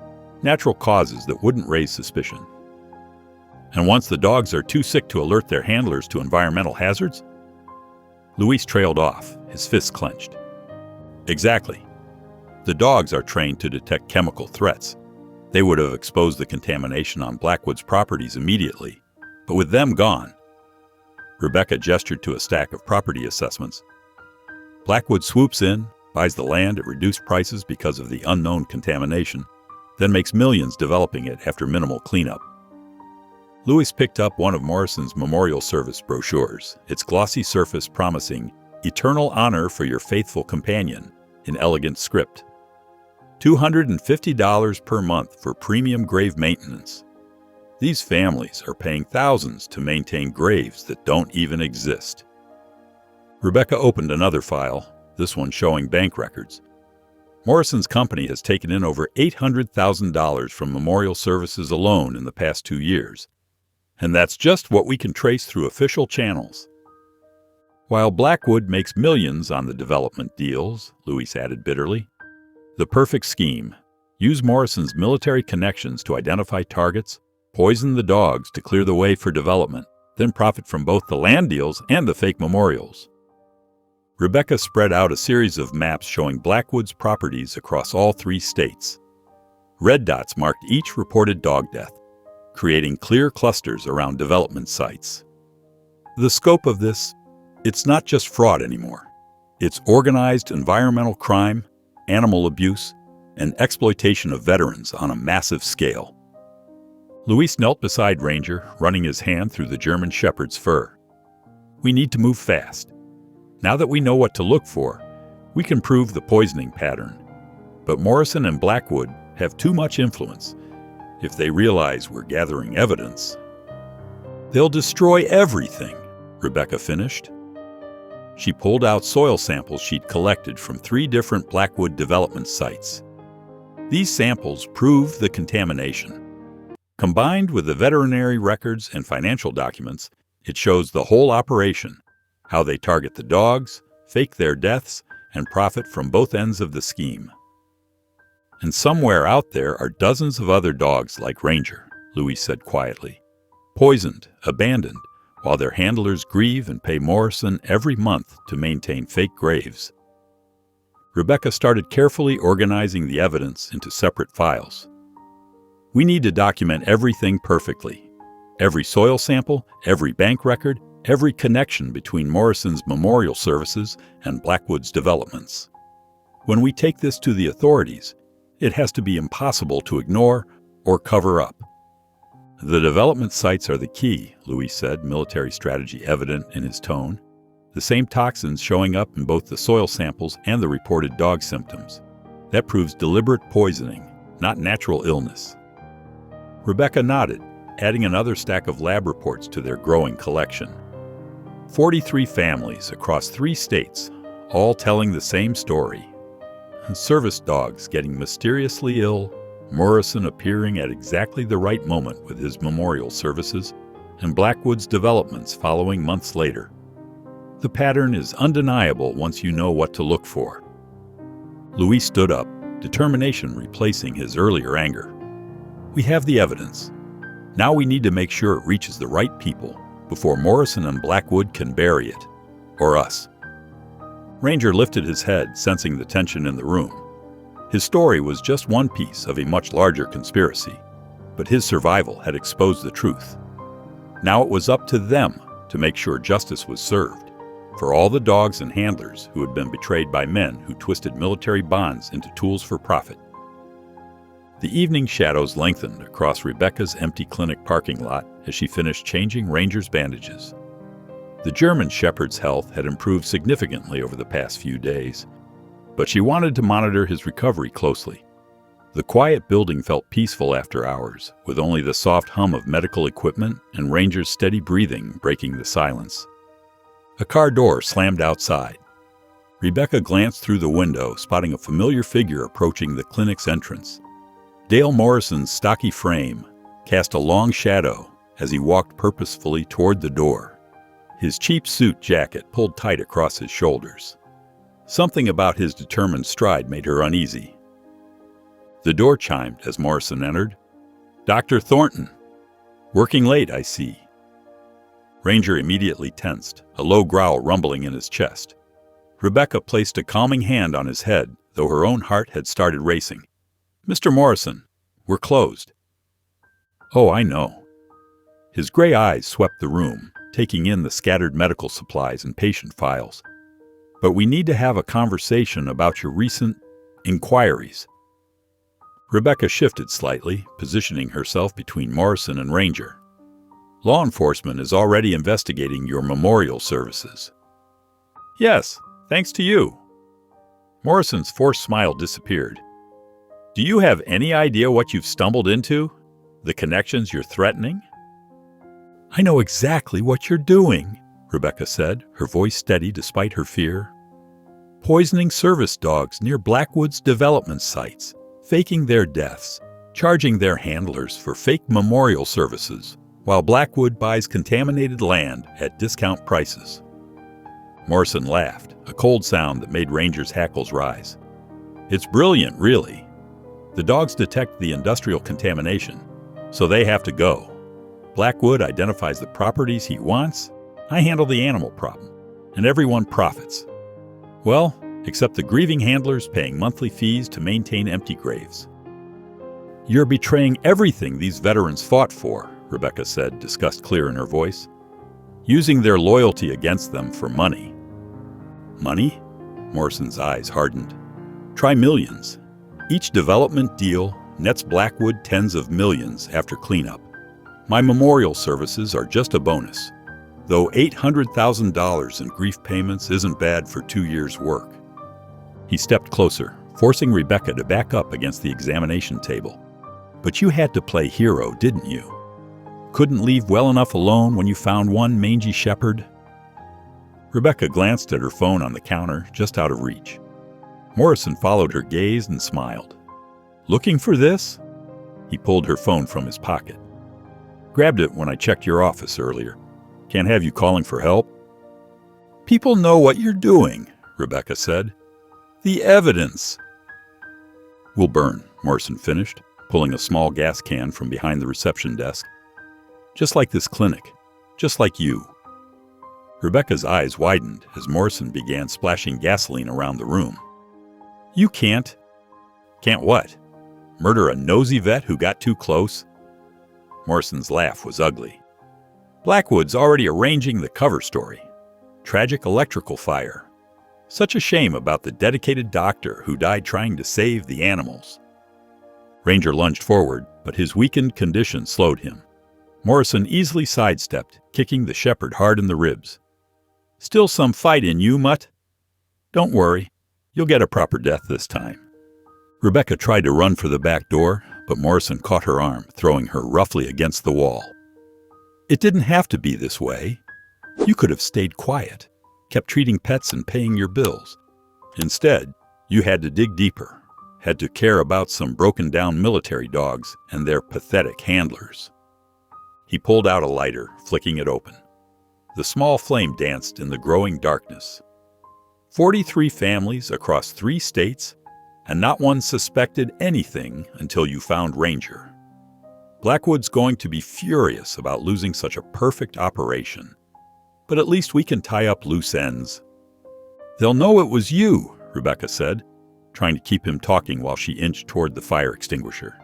Speaker 1: natural causes that wouldn't raise suspicion. And once the dogs are too sick to alert their handlers to environmental hazards? Louis trailed off, his fists clenched. Exactly. The dogs are trained to detect chemical threats. They would have exposed the contamination on Blackwood's properties immediately, but with them gone. Rebecca gestured to a stack of property assessments. Blackwood swoops in, buys the land at reduced prices because of the unknown contamination, then makes millions developing it after minimal cleanup. Louis picked up one of Morrison's memorial service brochures, its glossy surface promising eternal honor for your faithful companion in elegant script. $250 per month for premium grave maintenance. These families are paying thousands to maintain graves that don't even exist. Rebecca opened another file, this one showing bank records. Morrison's company has taken in over $800,000 from memorial services alone in the past 2 years. And that's just what we can trace through official channels. While Blackwood makes millions on the development deals, Louis added bitterly. The perfect scheme. Use Morrison's military connections to identify targets, poison the dogs to clear the way for development, then profit from both the land deals and the fake memorials. Rebecca spread out a series of maps showing Blackwood's properties across all 3 states. Red dots marked each reported dog death, creating clear clusters around development sites. The scope of this, it's not just fraud anymore. It's organized environmental crime, animal abuse, and exploitation of veterans on a massive scale. Louis knelt beside Ranger, running his hand through the German Shepherd's fur. We need to move fast. Now that we know what to look for, we can prove the poisoning pattern. But Morrison and Blackwood have too much influence. If they realize we're gathering evidence, they'll destroy everything," Rebecca finished. She pulled out soil samples she'd collected from 3 different Blackwood development sites. These samples prove the contamination. Combined with the veterinary records and financial documents, it shows the whole operation, how they target the dogs, fake their deaths, and profit from both ends of the scheme. "And somewhere out there are dozens of other dogs like Ranger," Louise said quietly, "poisoned, abandoned, while their handlers grieve and pay Morrison every month to maintain fake graves." Rebecca started carefully organizing the evidence into separate files. "We need to document everything perfectly. Every soil sample, every bank record, every connection between Morrison's memorial services and Blackwood's developments. When we take this to the authorities, it has to be impossible to ignore or cover up." "The development sites are the key," Louis said, military strategy evident in his tone. "The same toxins showing up in both the soil samples and the reported dog symptoms. That proves deliberate poisoning, not natural illness." Rebecca nodded, adding another stack of lab reports to their growing collection. 43 families across 3 states, all telling the same story. Service dogs getting mysteriously ill, Morrison appearing at exactly the right moment with his memorial services, and Blackwood's developments following months later. The pattern is undeniable once you know what to look for. Louis stood up, determination replacing his earlier anger. "We have the evidence. Now we need to make sure it reaches the right people before Morrison and Blackwood can bury it. Or us." Ranger lifted his head, sensing the tension in the room. His story was just one piece of a much larger conspiracy, but his survival had exposed the truth. Now it was up to them to make sure justice was served for all the dogs and handlers who had been betrayed by men who twisted military bonds into tools for profit. The evening shadows lengthened across Rebecca's empty clinic parking lot as she finished changing Ranger's bandages. The German shepherd's health had improved significantly over the past few days, but she wanted to monitor his recovery closely. The quiet building felt peaceful after hours, with only the soft hum of medical equipment and Ranger's steady breathing breaking the silence. A car door slammed outside. Rebecca glanced through the window, spotting a familiar figure approaching the clinic's entrance. Dale Morrison's stocky frame cast a long shadow as he walked purposefully toward the door. His cheap suit jacket pulled tight across his shoulders. Something about his determined stride made her uneasy. The door chimed as Morrison entered. "Dr. Thornton. Working late, I see." Ranger immediately tensed, a low growl rumbling in his chest. Rebecca placed a calming hand on his head, though her own heart had started racing. "Mr. Morrison, we're closed." "Oh, I know." His gray eyes swept the room, taking in the scattered medical supplies and patient files. "But we need to have a conversation about your recent inquiries." Rebecca shifted slightly, positioning herself between Morrison and Ranger. "Law enforcement is already investigating your memorial services." "Yes, thanks to you." Morrison's forced smile disappeared. "Do you have any idea what you've stumbled into? The connections you're threatening?" "I know exactly what you're doing," Rebecca said, her voice steady despite her fear. "Poisoning service dogs near Blackwood's development sites, faking their deaths, charging their handlers for fake memorial services, while Blackwood buys contaminated land at discount prices." Morrison laughed, a cold sound that made Ranger's hackles rise. "It's brilliant, really. The dogs detect the industrial contamination, so they have to go. Blackwood identifies the properties he wants, I handle the animal problem, and everyone profits. Well, except the grieving handlers paying monthly fees to maintain empty graves." "You're betraying everything these veterans fought for," Rebecca said, disgust clear in her voice. "Using their loyalty against them for money." "Money?" Morrison's eyes hardened. "Try millions. Each development deal nets Blackwood tens of millions after cleanup. My memorial services are just a bonus. though $800,000 in grief payments isn't bad for 2 years' work. He stepped closer, forcing Rebecca to back up against the examination table. But you had to play hero, didn't you? Couldn't leave well enough alone when you found one mangy shepherd? Rebecca glanced at her phone on the counter, just out of reach. Morrison followed her gaze and smiled. Looking for this? He pulled her phone from his pocket. Grabbed it when I checked your office earlier. Can't have you calling for help. People know what you're doing, Rebecca said. The evidence. Will burn, Morrison finished, pulling a small gas can from behind the reception desk. Just like this clinic. Just like you. Rebecca's eyes widened as Morrison began splashing gasoline around the room. You can't. Can't what? Murder a nosy vet who got too close? Morrison's laugh was ugly. Blackwood's already arranging the cover story. Tragic electrical fire. Such a shame about the dedicated doctor who died trying to save the animals. Ranger lunged forward, but his weakened condition slowed him. Morrison easily sidestepped, kicking the shepherd hard in the ribs. Still some fight in you, mutt? Don't worry. You'll get a proper death this time. Rebecca tried to run for the back door, but Morrison caught her arm, throwing her roughly against the wall. It didn't have to be this way. You could have stayed quiet, kept treating pets and paying your bills. Instead, you had to dig deeper, had to care about some broken-down military dogs and their pathetic handlers. He pulled out a lighter, flicking it open. The small flame danced in the growing darkness. 43 families across 3 states, and not one suspected anything until you found Ranger. Blackwood's going to be furious about losing such a perfect operation. But at least we can tie up loose ends. They'll know it was you, Rebecca said, trying to keep him talking while she inched toward the fire extinguisher.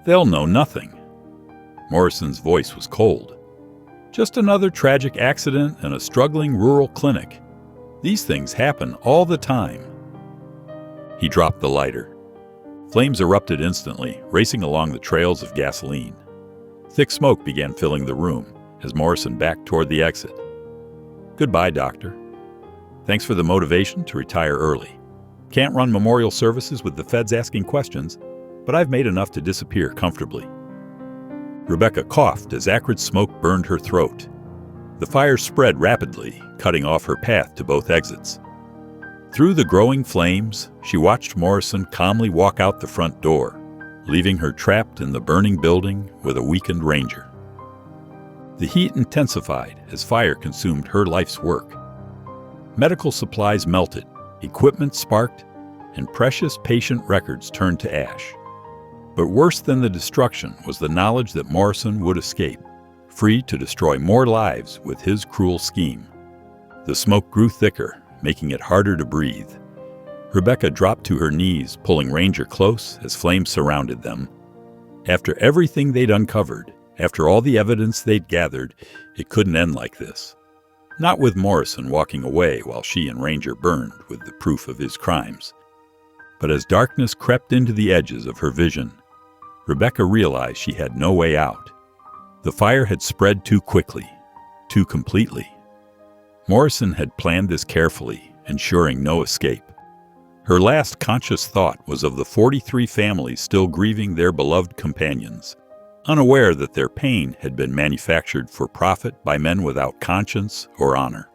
Speaker 1: They'll know nothing. Morrison's voice was cold. Just another tragic accident in a struggling rural clinic. These things happen all the time. He dropped the lighter. Flames erupted instantly, racing along the trails of gasoline. Thick smoke began filling the room as Morrison backed toward the exit. Goodbye, Doctor. Thanks for the motivation to retire early. Can't run memorial services with the feds asking questions, but I've made enough to disappear comfortably. Rebecca coughed as acrid smoke burned her throat. The fire spread rapidly, cutting off her path to both exits. Through the growing flames, she watched Morrison calmly walk out the front door, leaving her trapped in the burning building with a weakened Ranger. The heat intensified as fire consumed her life's work. Medical supplies melted, equipment sparked, and precious patient records turned to ash. But worse than the destruction was the knowledge that Morrison would escape, free to destroy more lives with his cruel scheme. The smoke grew thicker, making it harder to breathe. Rebecca dropped to her knees, pulling Ranger close as flames surrounded them. After everything they'd uncovered, after all the evidence they'd gathered, it couldn't end like this. Not with Morrison walking away while she and Ranger burned with the proof of his crimes. But as darkness crept into the edges of her vision, Rebecca realized she had no way out. The fire had spread too quickly, too completely. Morrison had planned this carefully, ensuring no escape. Her last conscious thought was of the 43 families still grieving their beloved companions, unaware that their pain had been manufactured for profit by men without conscience or honor.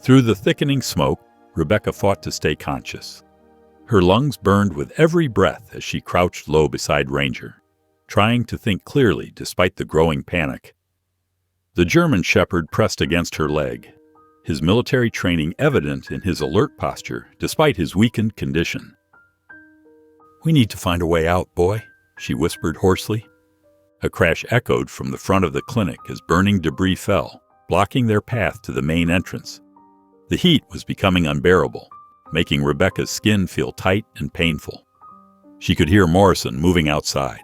Speaker 1: Through the thickening smoke, Rebecca fought to stay conscious. Her lungs burned with every breath as she crouched low beside Ranger, trying to think clearly despite the growing panic. The German shepherd pressed against her leg, his military training evident in his alert posture despite his weakened condition. "We need to find a way out, boy," she whispered hoarsely. A crash echoed from the front of the clinic as burning debris fell, blocking their path to the main entrance. The heat was becoming unbearable, making Rebecca's skin feel tight and painful. She could hear Morrison moving outside,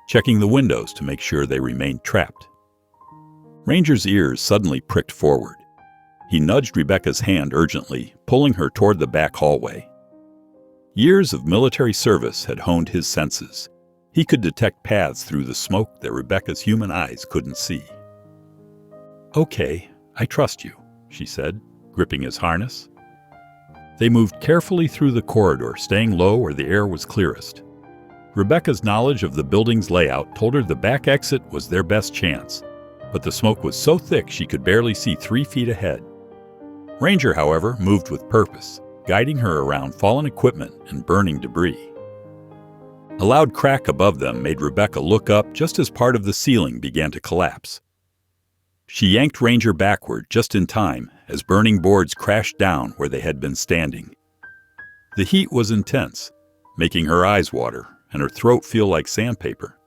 Speaker 1: checking the windows to make sure they remained trapped. Ranger's ears suddenly pricked forward. He nudged Rebecca's hand urgently, pulling her toward the back hallway. Years of military service had honed his senses. He could detect paths through the smoke that Rebecca's human eyes couldn't see. "Okay," "I trust you," she said, gripping his harness. They moved carefully through the corridor, staying low where the air was clearest. Rebecca's knowledge of the building's layout told her the back exit was their best chance, but the smoke was so thick she could barely see 3 feet ahead. Ranger, however, moved with purpose, guiding her around fallen equipment and burning debris. A loud crack above them made Rebecca look up just as part of the ceiling began to collapse. She yanked Ranger backward just in time as burning boards crashed down where they had been standing. The heat was intense, making her eyes water and her throat feel like sandpaper.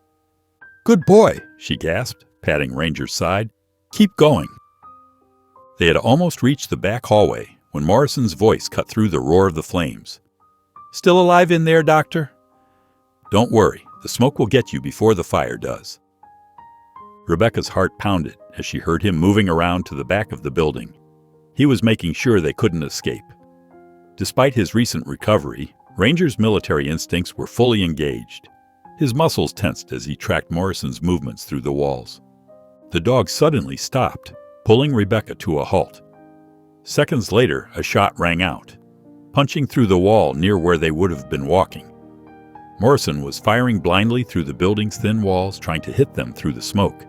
Speaker 1: "Good boy," she gasped, patting Ranger's side. "Keep going." They had almost reached the back hallway when Morrison's voice cut through the roar of the flames. "Still alive in there, Doctor?" "Don't worry, the smoke will get you before the fire does." Rebecca's heart pounded as she heard him moving around to the back of the building. He was making sure they couldn't escape. Despite his recent recovery, Ranger's military instincts were fully engaged. His muscles tensed as he tracked Morrison's movements through the walls. The dog suddenly stopped, pulling Rebecca to a halt. Seconds later, a shot rang out, punching through the wall near where they would have been walking. Morrison was firing blindly through the building's thin walls, trying to hit them through the smoke.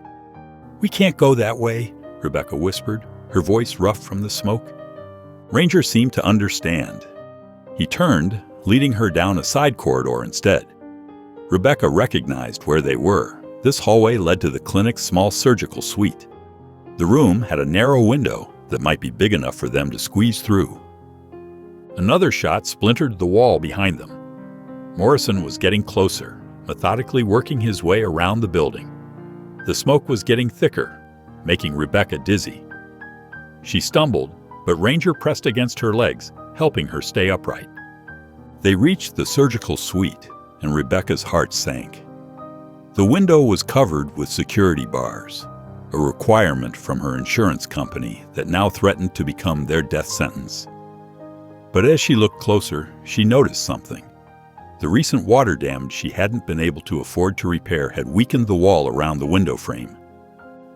Speaker 1: "We can't go that way," Rebecca whispered, her voice rough from the smoke. Ranger seemed to understand. He turned, leading her down a side corridor instead. Rebecca recognized where they were. This hallway led to the clinic's small surgical suite. The room had a narrow window that might be big enough for them to squeeze through. Another shot splintered the wall behind them. Morrison was getting closer, methodically working his way around the building. The smoke was getting thicker, making Rebecca dizzy. She stumbled, but Ranger pressed against her legs, helping her stay upright. They reached the surgical suite, and Rebecca's heart sank. The window was covered with security bars, a requirement from her insurance company that now threatened to become their death sentence. But as she looked closer, she noticed something. The recent water damage she hadn't been able to afford to repair had weakened the wall around the window frame.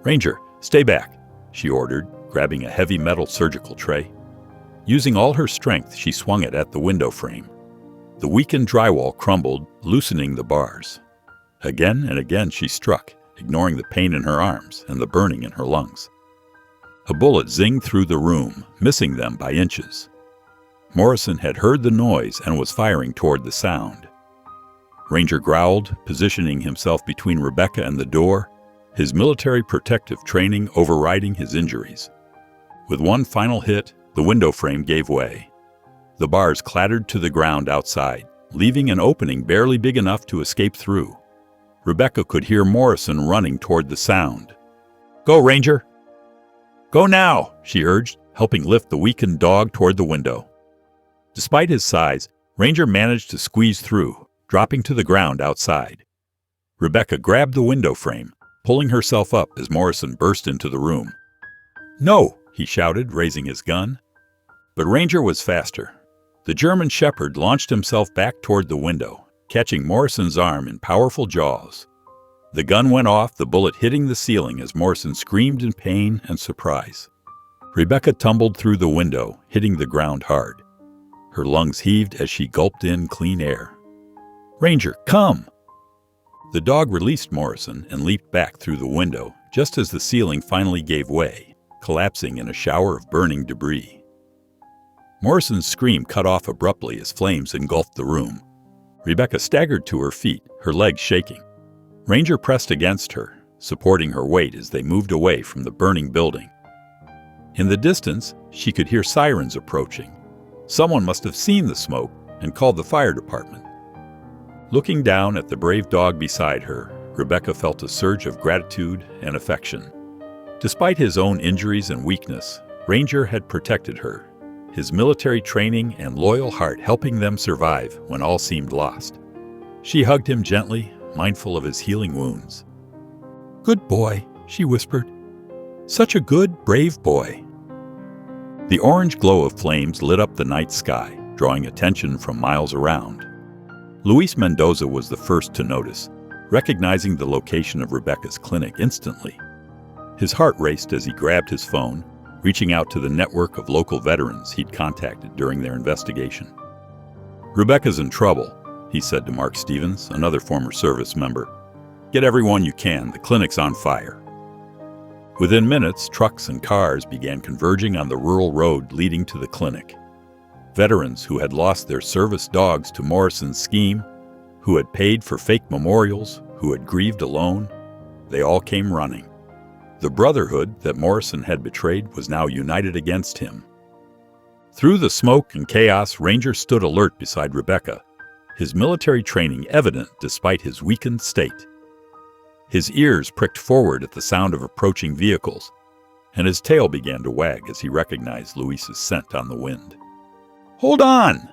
Speaker 1: "Ranger, stay back," she ordered, grabbing a heavy metal surgical tray. Using all her strength, she swung it at the window frame. The weakened drywall crumbled, loosening the bars. Again and again she struck, ignoring the pain in her arms and the burning in her lungs. A bullet zinged through the room, missing them by inches. Morrison had heard the noise and was firing toward the sound. Ranger growled, positioning himself between Rebecca and the door, his military protective training overriding his injuries. With one final hit, the window frame gave way. The bars clattered to the ground outside, leaving an opening barely big enough to escape through. Rebecca could hear Morrison running toward the sound. "Go, Ranger!" "Go now!" she urged, helping lift the weakened dog toward the window. Despite his size, Ranger managed to squeeze through, dropping to the ground outside. Rebecca grabbed the window frame, pulling herself up as Morrison burst into the room. "No!" he shouted, raising his gun. But Ranger was faster. The German Shepherd launched himself back toward the window, catching Morrison's arm in powerful jaws. The gun went off, the bullet hitting the ceiling as Morrison screamed in pain and surprise. Rebecca tumbled through the window, hitting the ground hard. Her lungs heaved as she gulped in clean air. "Ranger, come!" The dog released Morrison and leaped back through the window, just as the ceiling finally gave way, collapsing in a shower of burning debris. Morrison's scream cut off abruptly as flames engulfed the room. Rebecca staggered to her feet, her legs shaking. Ranger pressed against her, supporting her weight as they moved away from the burning building. In the distance, she could hear sirens approaching. Someone must have seen the smoke and called the fire department. Looking down at the brave dog beside her, Rebecca felt a surge of gratitude and affection. Despite his own injuries and weakness, Ranger had protected her, his military training and loyal heart helping them survive when all seemed lost. She hugged him gently, mindful of his healing wounds. "Good boy," she whispered. "Such a good, brave boy." The orange glow of flames lit up the night sky, drawing attention from miles around. Luis Mendoza was the first to notice, recognizing the location of Rebecca's clinic instantly. His heart raced as he grabbed his phone, reaching out to the network of local veterans he'd contacted during their investigation. "Rebecca's in trouble," he said to Mark Stevens, another former service member. "Get everyone you can. The clinic's on fire." Within minutes, trucks and cars began converging on the rural road leading to the clinic. Veterans who had lost their service dogs to Morrison's scheme, who had paid for fake memorials, who had grieved alone, they all came running. The brotherhood that Morrison had betrayed was now united against him. Through the smoke and chaos, Ranger stood alert beside Rebecca, his military training evident despite his weakened state. His ears pricked forward at the sound of approaching vehicles, and his tail began to wag as he recognized Luis's scent on the wind. "Hold on!"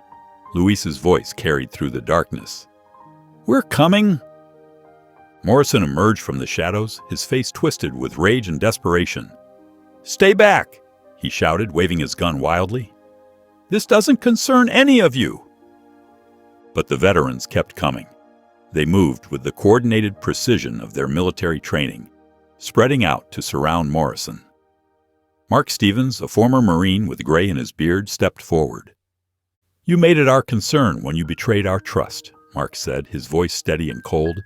Speaker 1: Luis's voice carried through the darkness. "We're coming!" Morrison emerged from the shadows, his face twisted with rage and desperation. "Stay back!" he shouted, waving his gun wildly. "This doesn't concern any of you!" But the veterans kept coming. They moved with the coordinated precision of their military training, spreading out to surround Morrison. Mark Stevens, a former Marine with gray in his beard, stepped forward. "You made it our concern when you betrayed our trust," Mark said, his voice steady and cold.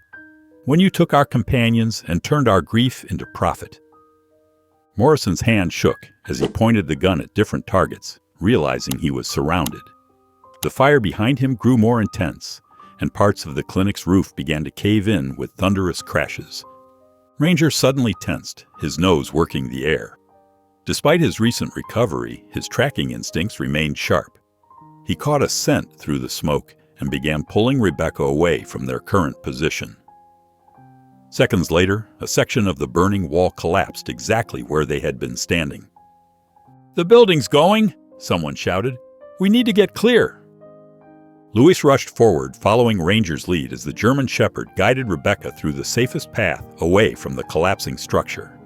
Speaker 1: "When you took our companions and turned our grief into profit." Morrison's hand shook as he pointed the gun at different targets, realizing he was surrounded. The fire behind him grew more intense, and parts of the clinic's roof began to cave in with thunderous crashes. Ranger suddenly tensed, his nose working the air. Despite his recent recovery, his tracking instincts remained sharp. He caught a scent through the smoke and began pulling Rebecca away from their current position. Seconds later, a section of the burning wall collapsed exactly where they had been standing. "The building's going!" someone shouted. "We need to get clear!" Luis rushed forward, following Ranger's lead as the German Shepherd guided Rebecca through the safest path away from the collapsing structure.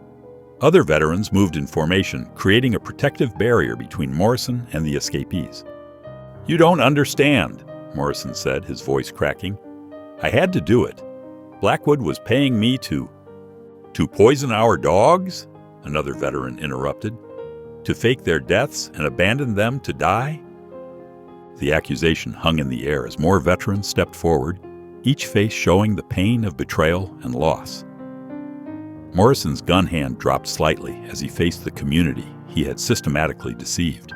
Speaker 1: Other veterans moved in formation, creating a protective barrier between Morrison and the escapees. "You don't understand," Morrison said, his voice cracking. "I had to do it. Blackwood was paying me to poison our dogs?" Another veteran interrupted. "To fake their deaths and abandon them to die?" The accusation hung in the air as more veterans stepped forward, each face showing the pain of betrayal and loss. Morrison's gun hand dropped slightly as he faced the community he had systematically deceived.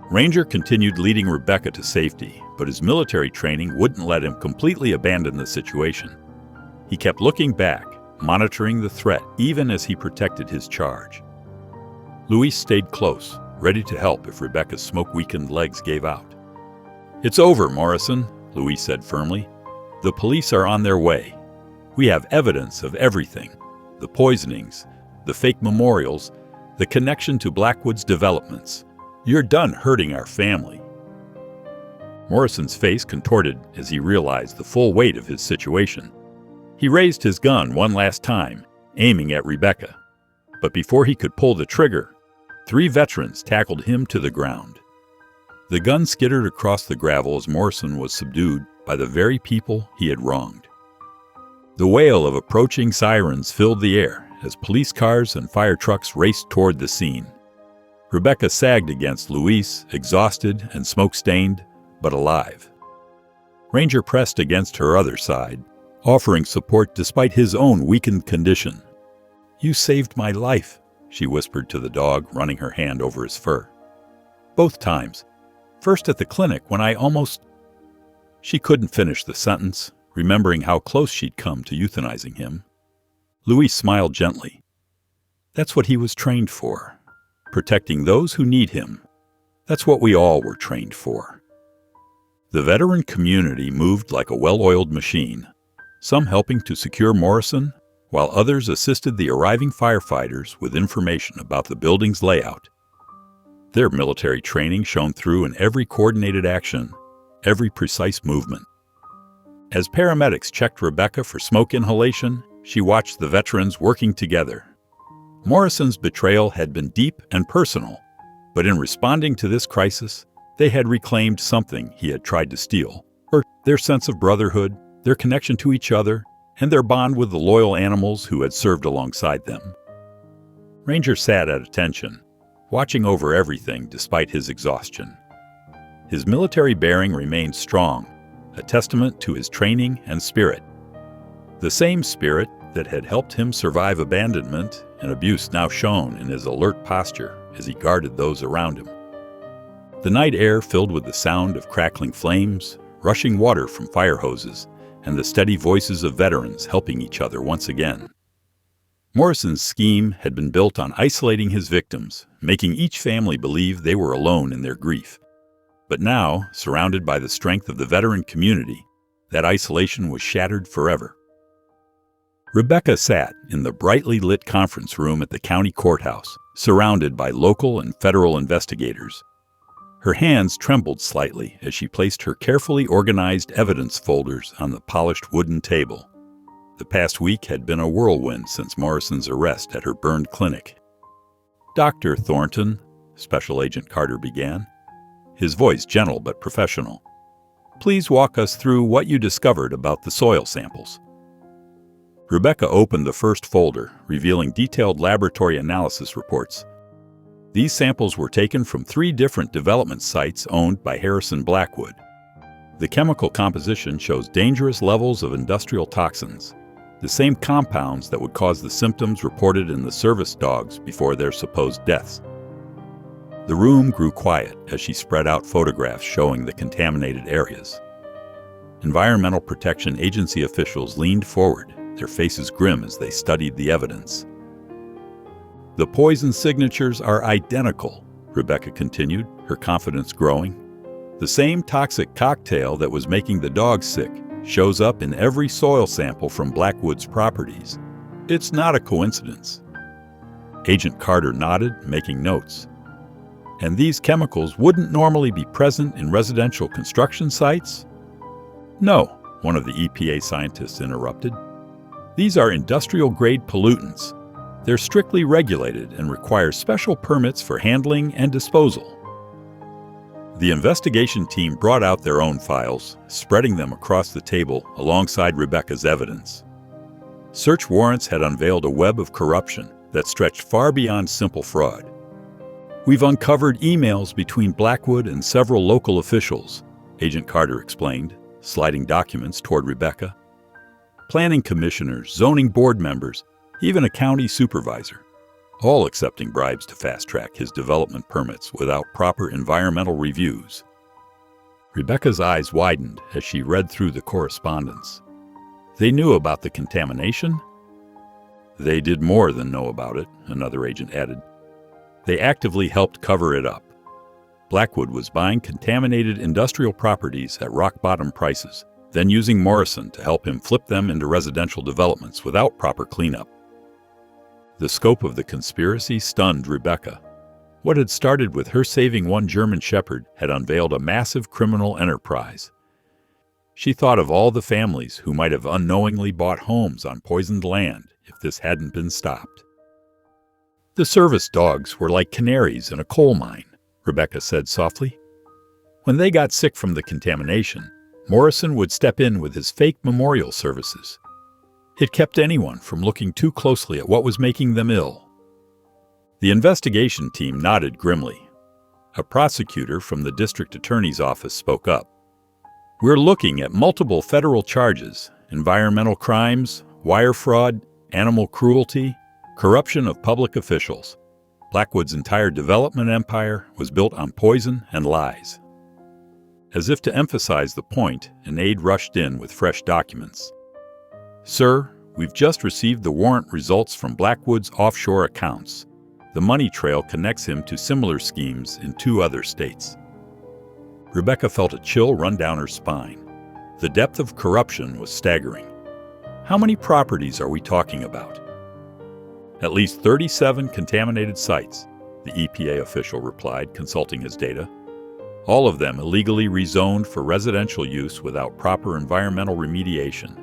Speaker 1: Ranger continued leading Rebecca to safety, but his military training wouldn't let him completely abandon the situation. He kept looking back, monitoring the threat even as he protected his charge. Luis stayed close, ready to help if Rebecca's smoke-weakened legs gave out. "It's over, Morrison," Luis said firmly. "The police are on their way. We have evidence of everything: the poisonings, the fake memorials, the connection to Blackwood's developments. You're done hurting our family." Morrison's face contorted as he realized the full weight of his situation. He raised his gun one last time, aiming at Rebecca. But before he could pull the trigger, 3 veterans tackled him to the ground. The gun skittered across the gravel as Morrison was subdued by the very people he had wronged. The wail of approaching sirens filled the air as police cars and fire trucks raced toward the scene. Rebecca sagged against Luis, exhausted and smoke-stained, but alive. Ranger pressed against her other side, offering support despite his own weakened condition. "You saved my life," she whispered to the dog, running her hand over his fur. "Both times. First at the clinic when I almost—" She couldn't finish the sentence, remembering how close she'd come to euthanizing him. Luis smiled gently. That's what he was trained for. Protecting those who need him. That's what we all were trained for. The veteran community moved like a well-oiled machine, some helping to secure Morrison, while others assisted the arriving firefighters with information about the building's layout. Their military training shone through in every coordinated action, every precise movement. As paramedics checked Rebecca for smoke inhalation, she watched the veterans working together. Morrison's betrayal had been deep and personal, but in responding to this crisis, they had reclaimed something he had tried to steal, their sense of brotherhood, their connection to each other, and their bond with the loyal animals who had served alongside them. Ranger sat at attention, watching over everything despite his exhaustion. His military bearing remained strong, a testament to his training and spirit. The same spirit that had helped him survive abandonment and abuse now shone in his alert posture as he guarded those around him. The night air filled with the sound of crackling flames, rushing water from fire hoses, and the steady voices of veterans helping each other once again. Morrison's scheme had been built on isolating his victims, making each family believe they were alone in their grief. But now, surrounded by the strength of the veteran community, that isolation was shattered forever. Rebecca sat in the brightly lit conference room at the county courthouse, surrounded by local and federal investigators. Her hands trembled slightly as she placed her carefully organized evidence folders on the polished wooden table. The past week had been a whirlwind since Morrison's arrest at her burned clinic. "Dr. Thornton," Special Agent Carter began, his voice gentle but professional, "please walk us through what you discovered about the soil samples." Rebecca opened the first folder, revealing detailed laboratory analysis reports. These samples were taken from 3 different development sites owned by Harrison Blackwood. The chemical composition shows dangerous levels of industrial toxins, the same compounds that would cause the symptoms reported in the service dogs before their supposed deaths. The room grew quiet as she spread out photographs showing the contaminated areas. Environmental Protection Agency officials leaned forward, their faces grim as they studied the evidence. "The poison signatures are identical," Rebecca continued, her confidence growing. "The same toxic cocktail that was making the dogs sick shows up in every soil sample from Blackwood's properties. It's not a coincidence." Agent Carter nodded, making notes. "And these chemicals wouldn't normally be present in residential construction sites?" "No," one of the EPA scientists interrupted. "These are industrial-grade pollutants. They're strictly regulated and require special permits for handling and disposal." The investigation team brought out their own files, spreading them across the table alongside Rebecca's evidence. Search warrants had unveiled a web of corruption that stretched far beyond simple fraud. "We've uncovered emails between Blackwood and several local officials," Agent Carter explained, sliding documents toward Rebecca. "Planning commissioners, zoning board members, even a county supervisor, all accepting bribes to fast-track his development permits without proper environmental reviews." Rebecca's eyes widened as she read through the correspondence. They knew about the contamination? They did more than know about it, another agent added. They actively helped cover it up. Blackwood was buying contaminated industrial properties at rock-bottom prices, then using Morrison to help him flip them into residential developments without proper cleanup. The scope of the conspiracy stunned Rebecca. What had started with her saving one German shepherd had unveiled a massive criminal enterprise. She thought of all the families who might have unknowingly bought homes on poisoned land if this hadn't been stopped. "The service dogs were like canaries in a coal mine," Rebecca said softly. "When they got sick from the contamination, Morrison would step in with his fake memorial services. It kept anyone from looking too closely at what was making them ill." The investigation team nodded grimly. A prosecutor from the district attorney's office spoke up. "We're looking at multiple federal charges: environmental crimes, wire fraud, animal cruelty, corruption of public officials. Blackwood's entire development empire was built on poison and lies." As if to emphasize the point, an aide rushed in with fresh documents. "Sir, we've just received the warrant results from Blackwood's offshore accounts. The money trail connects him to similar schemes in 2 other states." Rebecca felt a chill run down her spine. The depth of corruption was staggering. "How many properties are we talking about?" "At least 37 contaminated sites," the EPA official replied, consulting his data. "All of them illegally rezoned for residential use without proper environmental remediation.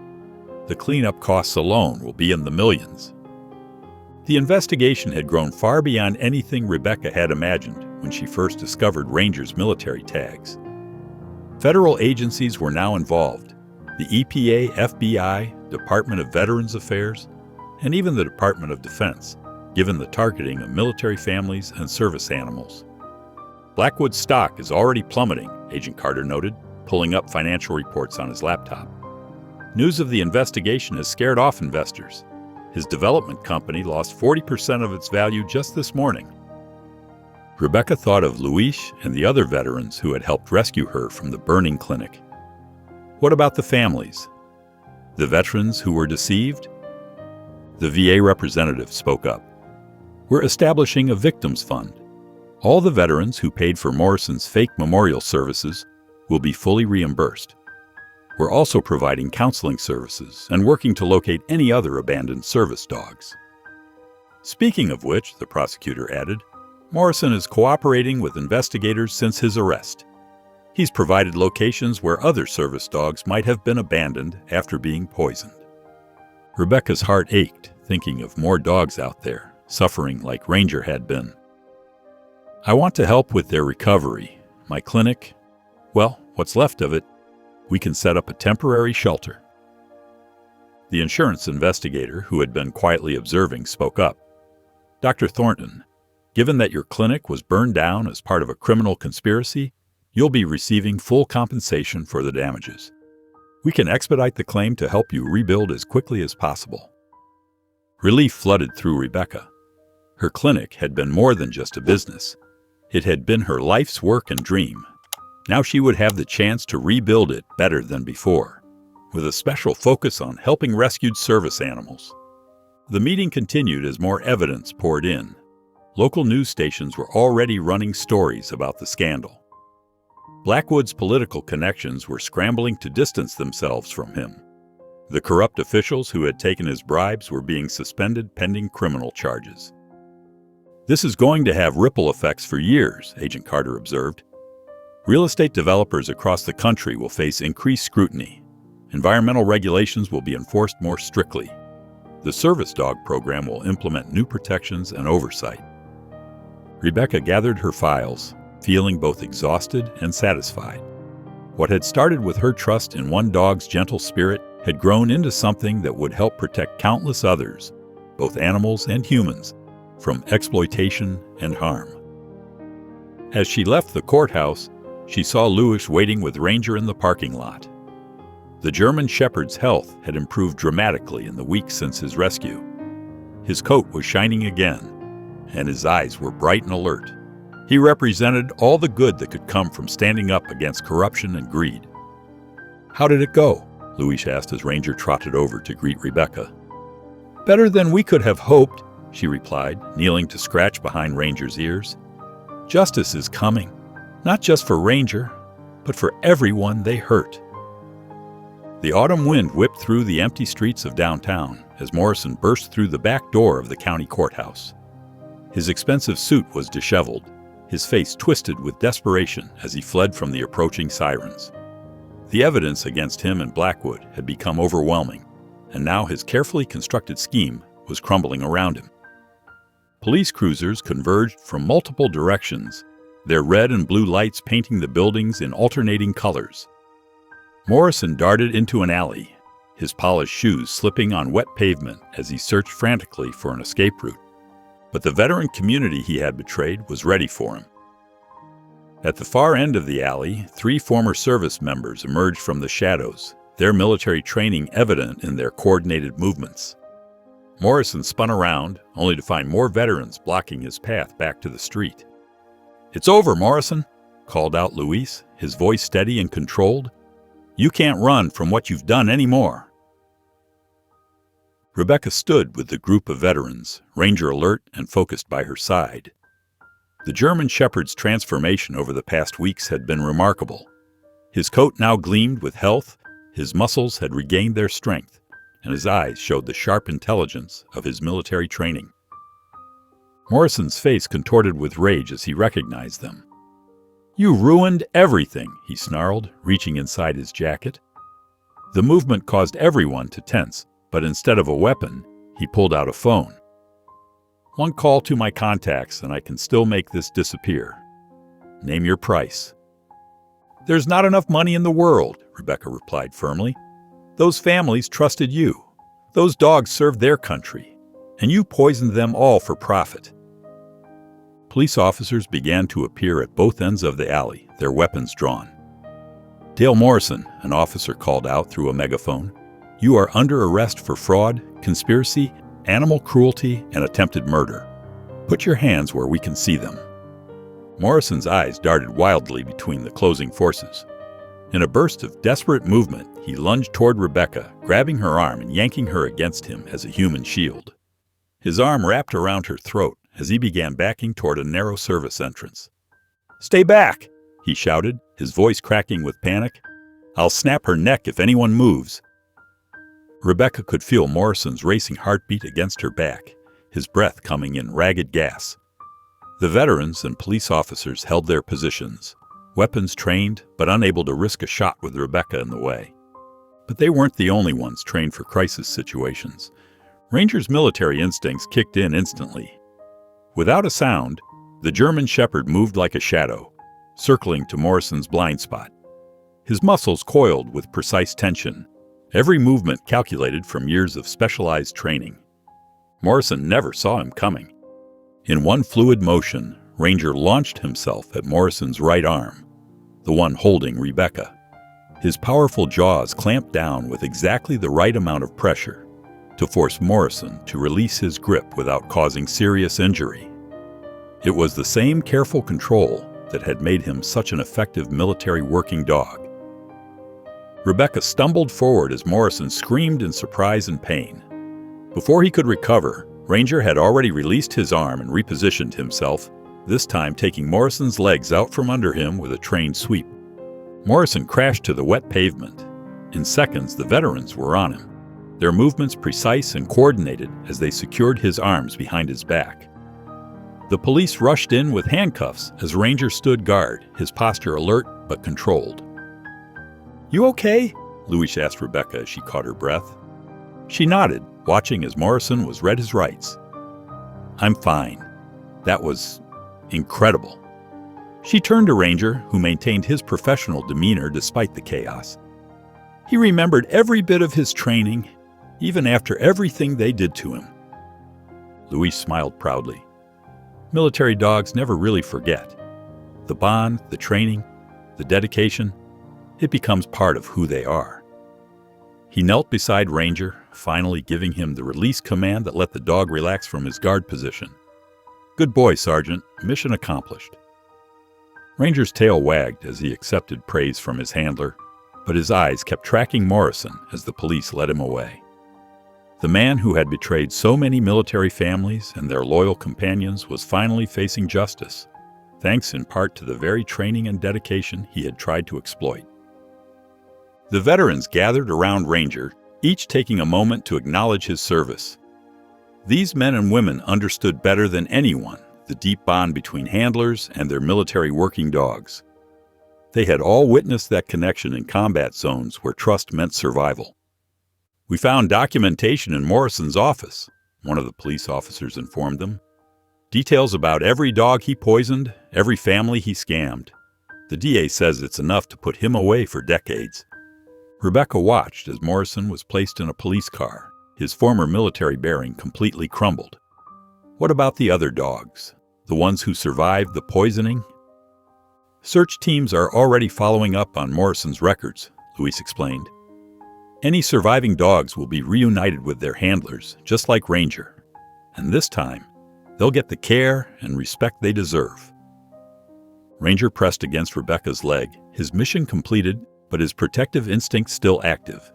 Speaker 1: The cleanup costs alone will be in the millions." The investigation had grown far beyond anything Rebecca had imagined when she first discovered Ranger's military tags. Federal agencies were now involved: the EPA, FBI, Department of Veterans Affairs, and even the Department of Defense. given the targeting of military families and service animals. Blackwood's stock is already plummeting, Agent Carter noted, pulling up financial reports on his laptop. News of the investigation has scared off investors. His development company lost 40% of its value just this morning. Rebecca thought of Luis and the other veterans who had helped rescue her from the burning clinic. What about the families? The veterans who were deceived? The VA representative spoke up. We're establishing a victims fund. All the veterans who paid for Morrison's fake memorial services will be fully reimbursed. We're also providing counseling services and working to locate any other abandoned service dogs. Speaking of which, the prosecutor added, Morrison is cooperating with investigators since his arrest. He's provided locations where other service dogs might have been abandoned after being poisoned. Rebecca's heart ached, thinking of more dogs out there, suffering like Ranger had been. I want to help with their recovery. My clinic, well, what's left of it, we can set up a temporary shelter. The insurance investigator, who had been quietly observing, spoke up. Dr. Thornton, given that your clinic was burned down as part of a criminal conspiracy, you'll be receiving full compensation for the damages. We can expedite the claim to help you rebuild as quickly as possible. Relief flooded through Rebecca. Her clinic had been more than just a business. It had been her life's work and dream. Now she would have the chance to rebuild it better than before, with a special focus on helping rescued service animals. The meeting continued as more evidence poured in. Local news stations were already running stories about the scandal. Blackwood's political connections were scrambling to distance themselves from him. The corrupt officials who had taken his bribes were being suspended pending criminal charges. This is going to have ripple effects for years, Agent Carter observed. Real estate developers across the country will face increased scrutiny. Environmental regulations will be enforced more strictly. The service dog program will implement new protections and oversight. Rebecca gathered her files, feeling both exhausted and satisfied. What had started with her trust in one dog's gentle spirit had grown into something that would help protect countless others, both animals and humans, from exploitation and harm. As she left the courthouse, she saw Luis waiting with Ranger in the parking lot. The German Shepherd's health had improved dramatically in the weeks since his rescue. His coat was shining again, and his eyes were bright and alert. He represented all the good that could come from standing up against corruption and greed. How did it go? Luis asked as Ranger trotted over to greet Rebecca. Better than we could have hoped, she replied, kneeling to scratch behind Ranger's ears. Justice is coming. Not just for Ranger, but for everyone they hurt. The autumn wind whipped through the empty streets of downtown as Morrison burst through the back door of the county courthouse. His expensive suit was disheveled, his face twisted with desperation as he fled from the approaching sirens. The evidence against him and Blackwood had become overwhelming, and now his carefully constructed scheme was crumbling around him. Police cruisers converged from multiple directions, their red and blue lights painting the buildings in alternating colors. Morrison darted into an alley, his polished shoes slipping on wet pavement as he searched frantically for an escape route. But the veteran community he had betrayed was ready for him. At the far end of the alley, 3 former service members emerged from the shadows, their military training evident in their coordinated movements. Morrison spun around, only to find more veterans blocking his path back to the street. "It's over, Morrison," called out Luis, his voice steady and controlled. "You can't run from what you've done anymore." Rebecca stood with the group of veterans, Ranger alert and focused by her side. The German Shepherd's transformation over the past weeks had been remarkable. His coat now gleamed with health, his muscles had regained their strength, and his eyes showed the sharp intelligence of his military training. Morrison's face contorted with rage as he recognized them. "You ruined everything," he snarled, reaching inside his jacket. The movement caused everyone to tense, but instead of a weapon, he pulled out a phone. "One call to my contacts and I can still make this disappear. Name your price." "There's not enough money in the world," Rebecca replied firmly. "Those families trusted you. Those dogs served their country. and you poisoned them all for profit." Police officers began to appear at both ends of the alley, their weapons drawn. "Dale Morrison," an officer called out through a megaphone, "you are under arrest for fraud, conspiracy, animal cruelty, and attempted murder. Put your hands where we can see them." Morrison's eyes darted wildly between the closing forces. In a burst of desperate movement, he lunged toward Rebecca, grabbing her arm and yanking her against him as a human shield. His arm wrapped around her throat as he began backing toward a narrow service entrance. "Stay back!" he shouted, his voice cracking with panic. "I'll snap her neck if anyone moves." Rebecca could feel Morrison's racing heartbeat against her back, his breath coming in ragged gas. The veterans and police officers held their positions, weapons trained but unable to risk a shot with Rebecca in the way. But they weren't the only ones trained for crisis situations. Ranger's military instincts kicked in instantly. Without a sound, the German Shepherd moved like a shadow, circling to Morrison's blind spot. His muscles coiled with precise tension, every movement calculated from years of specialized training. Morrison never saw him coming. In one fluid motion, Ranger launched himself at Morrison's right arm, the one holding Rebecca. His powerful jaws clamped down with exactly the right amount of pressure to force Morrison to release his grip without causing serious injury. It was the same careful control that had made him such an effective military working dog. Rebecca stumbled forward as Morrison screamed in surprise and pain. Before he could recover, Ranger had already released his arm and repositioned himself, this time taking Morrison's legs out from under him with a trained sweep. Morrison crashed to the wet pavement. In seconds, the veterans were on him, their movements precise and coordinated as they secured his arms behind his back. The police rushed in with handcuffs as Ranger stood guard, his posture alert but controlled. "You okay?" Louise asked Rebecca as she caught her breath. She nodded, watching as Morrison was read his rights. "I'm fine. That was incredible." She turned to Ranger, who maintained his professional demeanor despite the chaos. He remembered every bit of his training, even after everything they did to him. Louise smiled proudly. Military dogs never really forget. The bond, the training, the dedication, it becomes part of who they are. He knelt beside Ranger, finally giving him the release command that let the dog relax from his guard position. "Good boy, Sergeant. Mission accomplished." Ranger's tail wagged as he accepted praise from his handler, but his eyes kept tracking Morrison as the police led him away. The man who had betrayed so many military families and their loyal companions was finally facing justice, thanks in part to the very training and dedication he had tried to exploit. The veterans gathered around Ranger, each taking a moment to acknowledge his service. These men and women understood better than anyone the deep bond between handlers and their military working dogs. They had all witnessed that connection in combat zones where trust meant survival. "We found documentation in Morrison's office," one of the police officers informed them. "Details about every dog he poisoned, every family he scammed. The DA says it's enough to put him away for decades." Rebecca watched as Morrison was placed in a police car, his former military bearing completely crumbled. What about the other dogs? The ones who survived the poisoning? "Search teams are already following up on Morrison's records," Louise explained. "Any surviving dogs will be reunited with their handlers, just like Ranger. And this time, they'll get the care and respect they deserve." Ranger pressed against Rebecca's leg, his mission completed, but his protective instinct still active.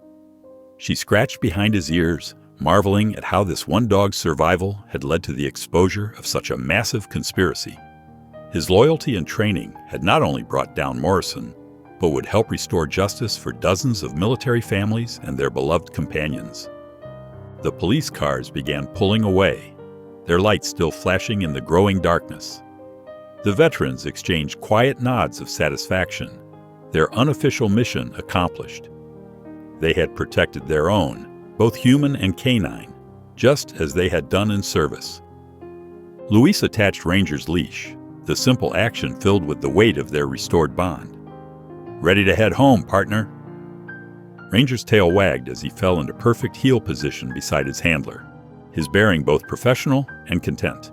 Speaker 1: She scratched behind his ears, marveling at how this one dog's survival had led to the exposure of such a massive conspiracy. His loyalty and training had not only brought down Morrison, but would help restore justice for dozens of military families and their beloved companions. The police cars began pulling away, their lights still flashing in the growing darkness. The veterans exchanged quiet nods of satisfaction, their unofficial mission accomplished. They had protected their own, both human and canine, just as they had done in service. Louise attached Ranger's leash, the simple action filled with the weight of their restored bond. "Ready to head home, partner." Ranger's tail wagged as he fell into perfect heel position beside his handler, his bearing both professional and content.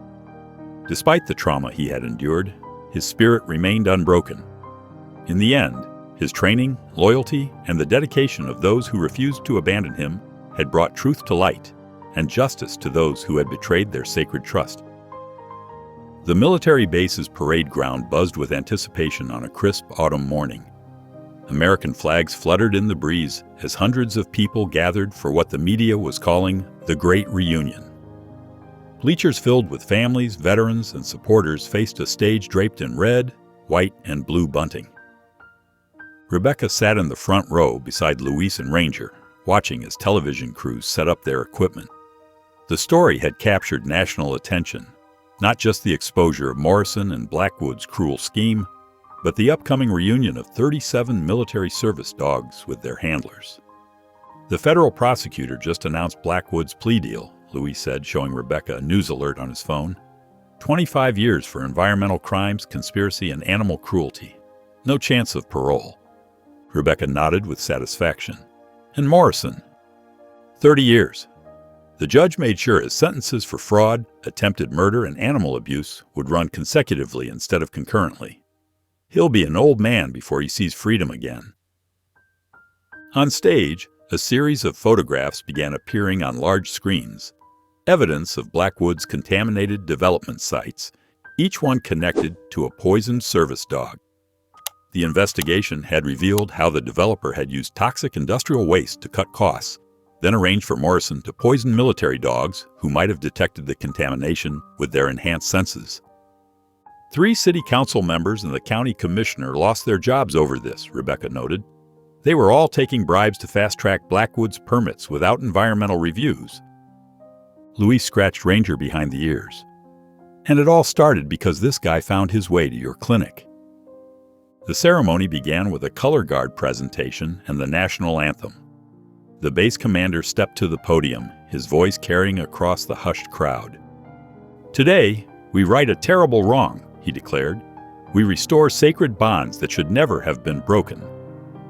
Speaker 1: Despite the trauma he had endured, his spirit remained unbroken. In the end, his training, loyalty, and the dedication of those who refused to abandon him had brought truth to light and justice to those who had betrayed their sacred trust. The military base's parade ground buzzed with anticipation on a crisp autumn morning. American flags fluttered in the breeze as hundreds of people gathered for what the media was calling the Great Reunion. Bleachers filled with families, veterans, and supporters faced a stage draped in red, white, and blue bunting. Rebecca sat in the front row beside Luis and Ranger, watching as television crews set up their equipment. The story had captured national attention, not just the exposure of Morrison and Blackwood's cruel scheme, but the upcoming reunion of 37 military service dogs with their handlers. The federal prosecutor just announced Blackwood's plea deal, Luis said, showing Rebecca a news alert on his phone. 25 years for environmental crimes, conspiracy, and animal cruelty. No chance of parole. Rebecca nodded with satisfaction. And Morrison? 30 years. The judge made sure his sentences for fraud, attempted murder, and animal abuse would run consecutively instead of concurrently. He'll be an old man before he sees freedom again. On stage, a series of photographs began appearing on large screens, evidence of Blackwood's contaminated development sites, each one connected to a poisoned service dog. The investigation had revealed how the developer had used toxic industrial waste to cut costs, then arranged for Morrison to poison military dogs who might have detected the contamination with their enhanced senses. 3 city council members and the county commissioner lost their jobs over this, Rebecca noted. They were all taking bribes to fast-track Blackwood's permits without environmental reviews. Luis scratched Ranger behind the ears. And it all started because this guy found his way to your clinic. The ceremony began with a color guard presentation and the national anthem. The base commander stepped to the podium, his voice carrying across the hushed crowd. Today, we right a terrible wrong, he declared. We restore sacred bonds that should never have been broken.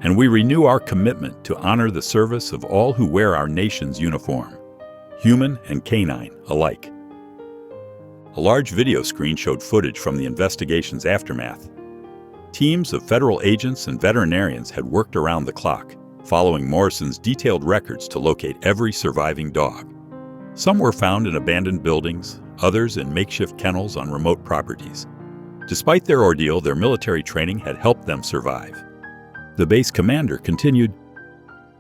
Speaker 1: And we renew our commitment to honor the service of all who wear our nation's uniform, human and canine alike. A large video screen showed footage from the investigation's aftermath. Teams of federal agents and veterinarians had worked around the clock, following Morrison's detailed records to locate every surviving dog. Some were found in abandoned buildings, others in makeshift kennels on remote properties. Despite their ordeal, their military training had helped them survive. The base commander continued,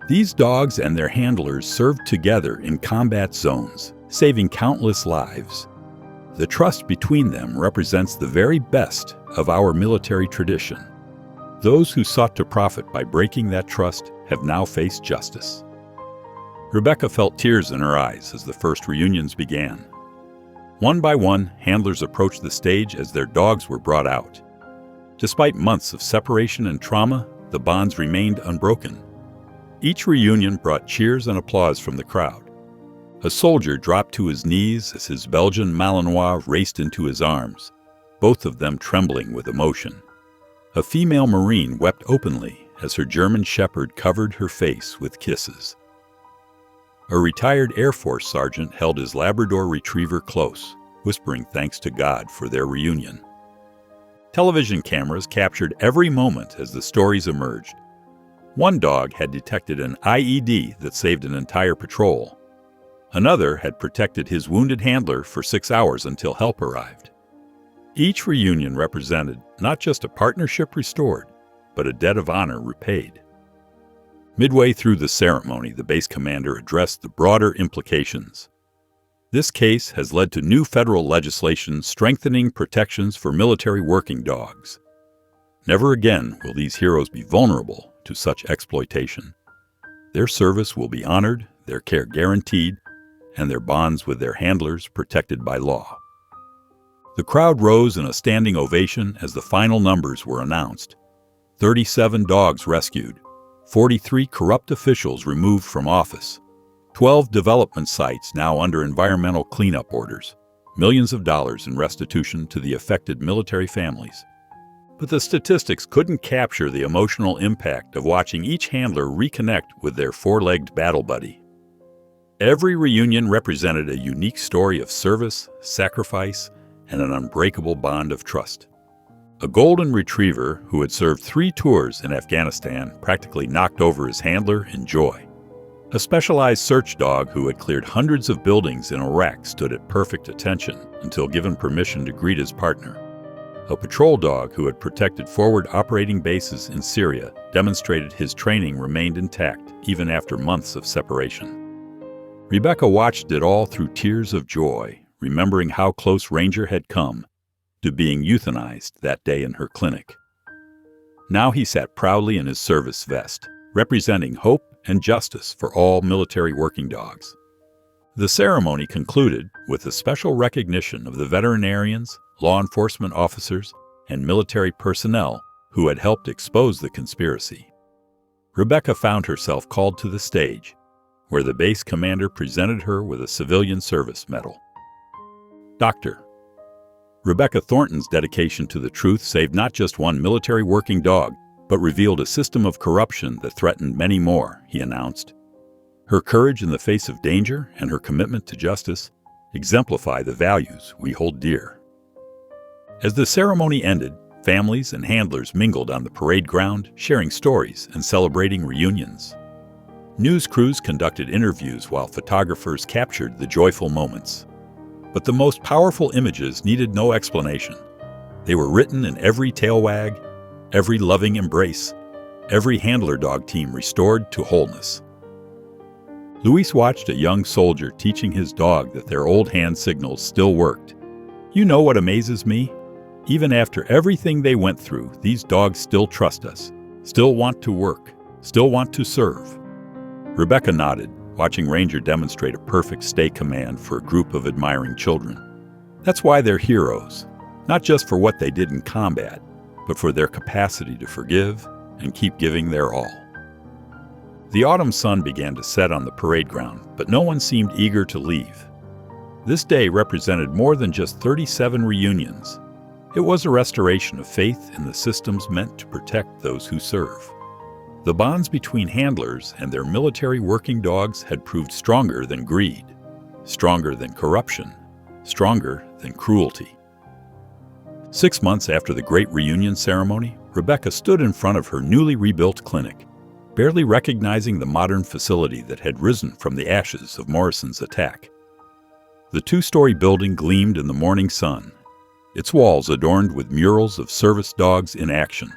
Speaker 1: "These dogs and their handlers served together in combat zones, saving countless lives. The trust between them represents the very best of our military tradition. Those who sought to profit by breaking that trust have now faced justice." Rebecca felt tears in her eyes as the first reunions began. One by one, handlers approached the stage as their dogs were brought out. Despite months of separation and trauma, the bonds remained unbroken. Each reunion brought cheers and applause from the crowd. A soldier dropped to his knees as his Belgian Malinois raced into his arms, both of them trembling with emotion. A female Marine wept openly as her German Shepherd covered her face with kisses. A retired Air Force sergeant held his Labrador Retriever close, whispering thanks to God for their reunion. Television cameras captured every moment as the stories emerged. One dog had detected an IED that saved an entire patrol. Another had protected his wounded handler for 6 hours until help arrived. Each reunion represented not just a partnership restored, but a debt of honor repaid. Midway through the ceremony, the base commander addressed the broader implications. This case has led to new federal legislation strengthening protections for military working dogs. Never again will these heroes be vulnerable to such exploitation. Their service will be honored, their care guaranteed, and their bonds with their handlers protected by law. The crowd rose in a standing ovation as the final numbers were announced. 37 dogs rescued, 43 corrupt officials removed from office, 12 development sites now under environmental cleanup orders, millions of dollars in restitution to the affected military families. But the statistics couldn't capture the emotional impact of watching each handler reconnect with their four-legged battle buddy. Every reunion represented a unique story of service, sacrifice, and an unbreakable bond of trust. A golden retriever who had served 3 tours in Afghanistan practically knocked over his handler in joy. A specialized search dog who had cleared hundreds of buildings in Iraq stood at perfect attention until given permission to greet his partner. A patrol dog who had protected forward operating bases in Syria demonstrated his training remained intact even after months of separation. Rebecca watched it all through tears of joy, remembering how close Ranger had come to being euthanized that day in her clinic. Now he sat proudly in his service vest, representing hope and justice for all military working dogs. The ceremony concluded with a special recognition of the veterinarians, law enforcement officers, and military personnel who had helped expose the conspiracy. Rebecca found herself called to the stage, where the base commander presented her with a civilian service medal. Dr. Rebecca Thornton's dedication to the truth saved not just one military working dog, but revealed a system of corruption that threatened many more, he announced. Her courage in the face of danger and her commitment to justice exemplify the values we hold dear. As the ceremony ended, families and handlers mingled on the parade ground, sharing stories and celebrating reunions. News crews conducted interviews while photographers captured the joyful moments. But the most powerful images needed no explanation. They were written in every tail wag, every loving embrace, every handler dog team restored to wholeness. Luis watched a young soldier teaching his dog that their old hand signals still worked. You know what amazes me? Even after everything they went through, these dogs still trust us, still want to work, still want to serve. Rebecca nodded, watching Ranger demonstrate a perfect stay command for a group of admiring children. That's why they're heroes, not just for what they did in combat, but for their capacity to forgive and keep giving their all. The autumn sun began to set on the parade ground, but no one seemed eager to leave. This day represented more than just 37 reunions. It was a restoration of faith in the systems meant to protect those who serve. The bonds between handlers and their military working dogs had proved stronger than greed, stronger than corruption, stronger than cruelty. 6 months after the great reunion ceremony, Rebecca stood in front of her newly rebuilt clinic, barely recognizing the modern facility that had risen from the ashes of Morrison's attack. The 2-story building gleamed in the morning sun, its walls adorned with murals of service dogs in action.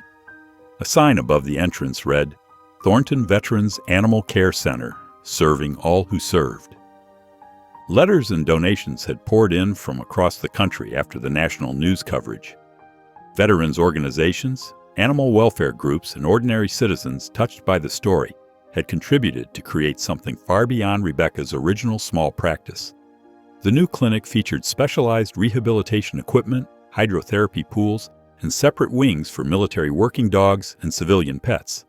Speaker 1: A sign above the entrance read, Thornton Veterans Animal Care Center, serving all who served. Letters and donations had poured in from across the country after the national news coverage. Veterans organizations, animal welfare groups, and ordinary citizens touched by the story had contributed to create something far beyond Rebecca's original small practice. The new clinic featured specialized rehabilitation equipment, hydrotherapy pools, and separate wings for military working dogs and civilian pets.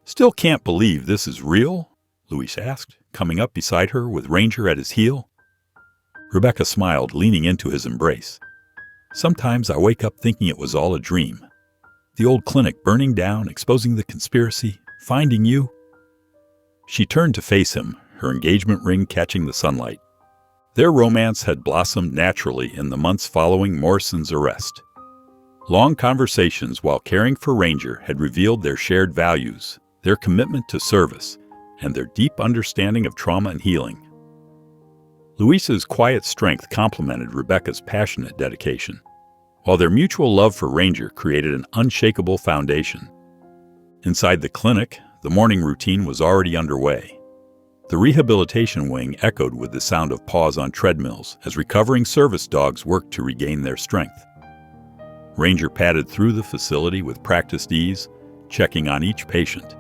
Speaker 1: Still can't believe this is real? Luis asked, coming up beside her with Ranger at his heel. Rebecca smiled, leaning into his embrace. Sometimes I wake up thinking it was all a dream. The old clinic burning down, exposing the conspiracy, finding you. She turned to face him, her engagement ring catching the sunlight. Their romance had blossomed naturally in the months following Morrison's arrest. Long conversations while caring for Ranger had revealed their shared values, their commitment to service, and their deep understanding of trauma and healing. Luis's quiet strength complemented Rebecca's passionate dedication, while their mutual love for Ranger created an unshakable foundation. Inside the clinic, the morning routine was already underway. The rehabilitation wing echoed with the sound of paws on treadmills as recovering service dogs worked to regain their strength. Ranger padded through the facility with practiced ease, checking on each patient.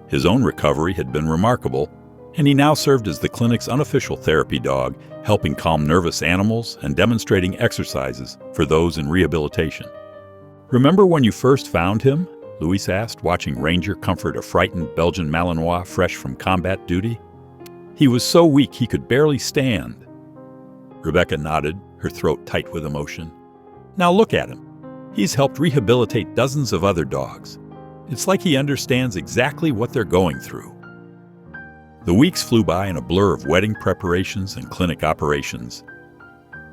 Speaker 1: His own recovery had been remarkable, and he now served as the clinic's unofficial therapy dog, helping calm nervous animals and demonstrating exercises for those in rehabilitation. Remember when you first found him? Luis asked, watching Ranger comfort a frightened Belgian Malinois fresh from combat duty. He was so weak he could barely stand. Rebecca nodded, her throat tight with emotion. Now look at him. He's helped rehabilitate dozens of other dogs. It's like he understands exactly what they're going through. The weeks flew by in a blur of wedding preparations and clinic operations.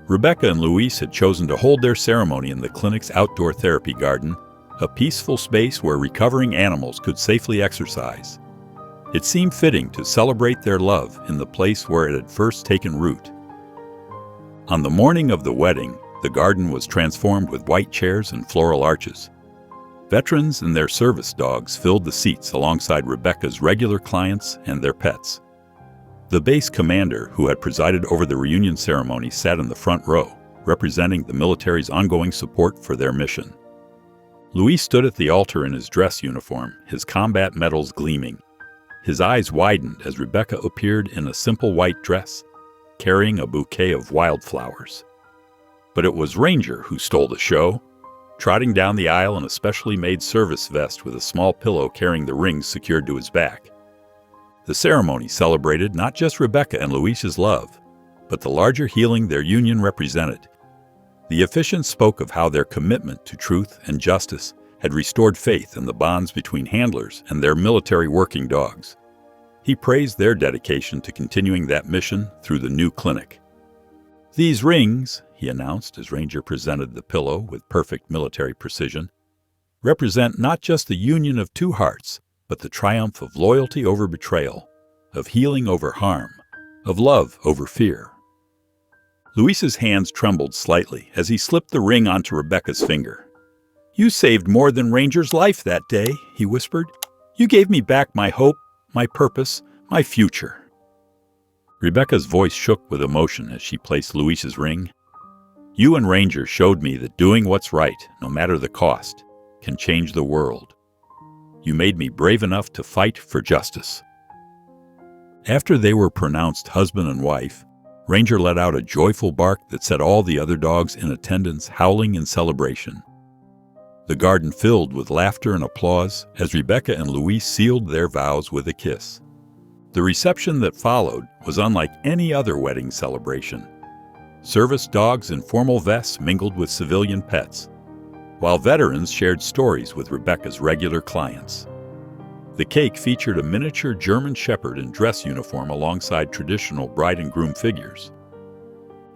Speaker 1: Rebecca and Luis had chosen to hold their ceremony in the clinic's outdoor therapy garden, a peaceful space where recovering animals could safely exercise. It seemed fitting to celebrate their love in the place where it had first taken root. On the morning of the wedding, the garden was transformed with white chairs and floral arches. Veterans and their service dogs filled the seats alongside Rebecca's regular clients and their pets. The base commander, who had presided over the reunion ceremony, sat in the front row, representing the military's ongoing support for their mission. Luis stood at the altar in his dress uniform, his combat medals gleaming. His eyes widened as Rebecca appeared in a simple white dress, carrying a bouquet of wildflowers. But it was Ranger who stole the show, trotting down the aisle in a specially made service vest with a small pillow carrying the rings secured to his back. The ceremony celebrated not just Rebecca and Luis's love, but the larger healing their union represented. The officiant spoke of how their commitment to truth and justice had restored faith in the bonds between handlers and their military working dogs. He praised their dedication to continuing that mission through the new clinic. "These rings," he announced as Ranger presented the pillow with perfect military precision, "represent not just the union of two hearts, but the triumph of loyalty over betrayal, of healing over harm, of love over fear." Luis's hands trembled slightly as he slipped the ring onto Rebecca's finger. "You saved more than Ranger's life that day," he whispered. "You gave me back my hope, my purpose, my future." Rebecca's voice shook with emotion as she placed Luis's ring. "You and Ranger showed me that doing what's right, no matter the cost, can change the world. You made me brave enough to fight for justice." After they were pronounced husband and wife, Ranger let out a joyful bark that set all the other dogs in attendance howling in celebration. The garden filled with laughter and applause as Rebecca and Luis sealed their vows with a kiss. The reception that followed was unlike any other wedding celebration. Service dogs in formal vests mingled with civilian pets, while veterans shared stories with Rebecca's regular clients. The cake featured a miniature German Shepherd in dress uniform alongside traditional bride and groom figures.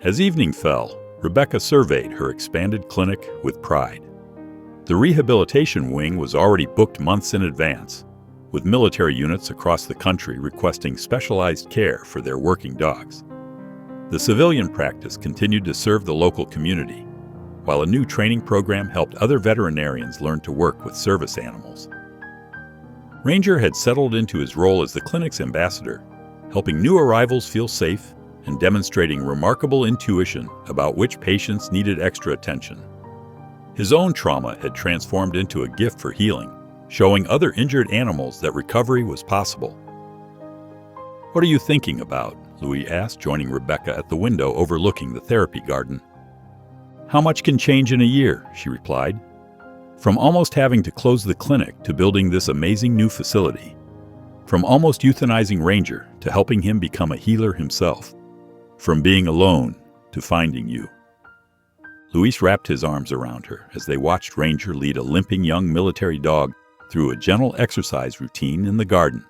Speaker 1: As evening fell, Rebecca surveyed her expanded clinic with pride. The rehabilitation wing was already booked months in advance, with military units across the country requesting specialized care for their working dogs. The civilian practice continued to serve the local community, while a new training program helped other veterinarians learn to work with service animals. Ranger had settled into his role as the clinic's ambassador, helping new arrivals feel safe and demonstrating remarkable intuition about which patients needed extra attention. His own trauma had transformed into a gift for healing, showing other injured animals that recovery was possible. "What are you thinking about?" Luis asked, joining Rebecca at the window overlooking the therapy garden. "How much can change in a year?" she replied. "From almost having to close the clinic to building this amazing new facility. From almost euthanizing Ranger to helping him become a healer himself. From being alone to finding you." Luis wrapped his arms around her as they watched Ranger lead a limping young military dog through a gentle exercise routine in the garden.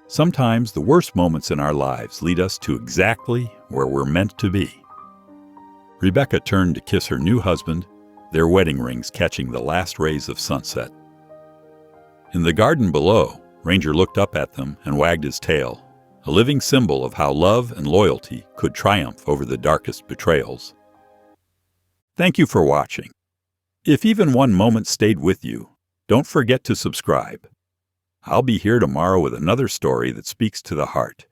Speaker 1: Sometimes the worst moments in our lives lead us to exactly where we're meant to be. Rebecca turned to kiss her new husband, their wedding rings catching the last rays of sunset. In the garden below, Ranger looked up at them and wagged his tail, a living symbol of how love and loyalty could triumph over the darkest betrayals. Thank you for watching. If even one moment stayed with you, don't forget to subscribe. I'll be here tomorrow with another story that speaks to the heart.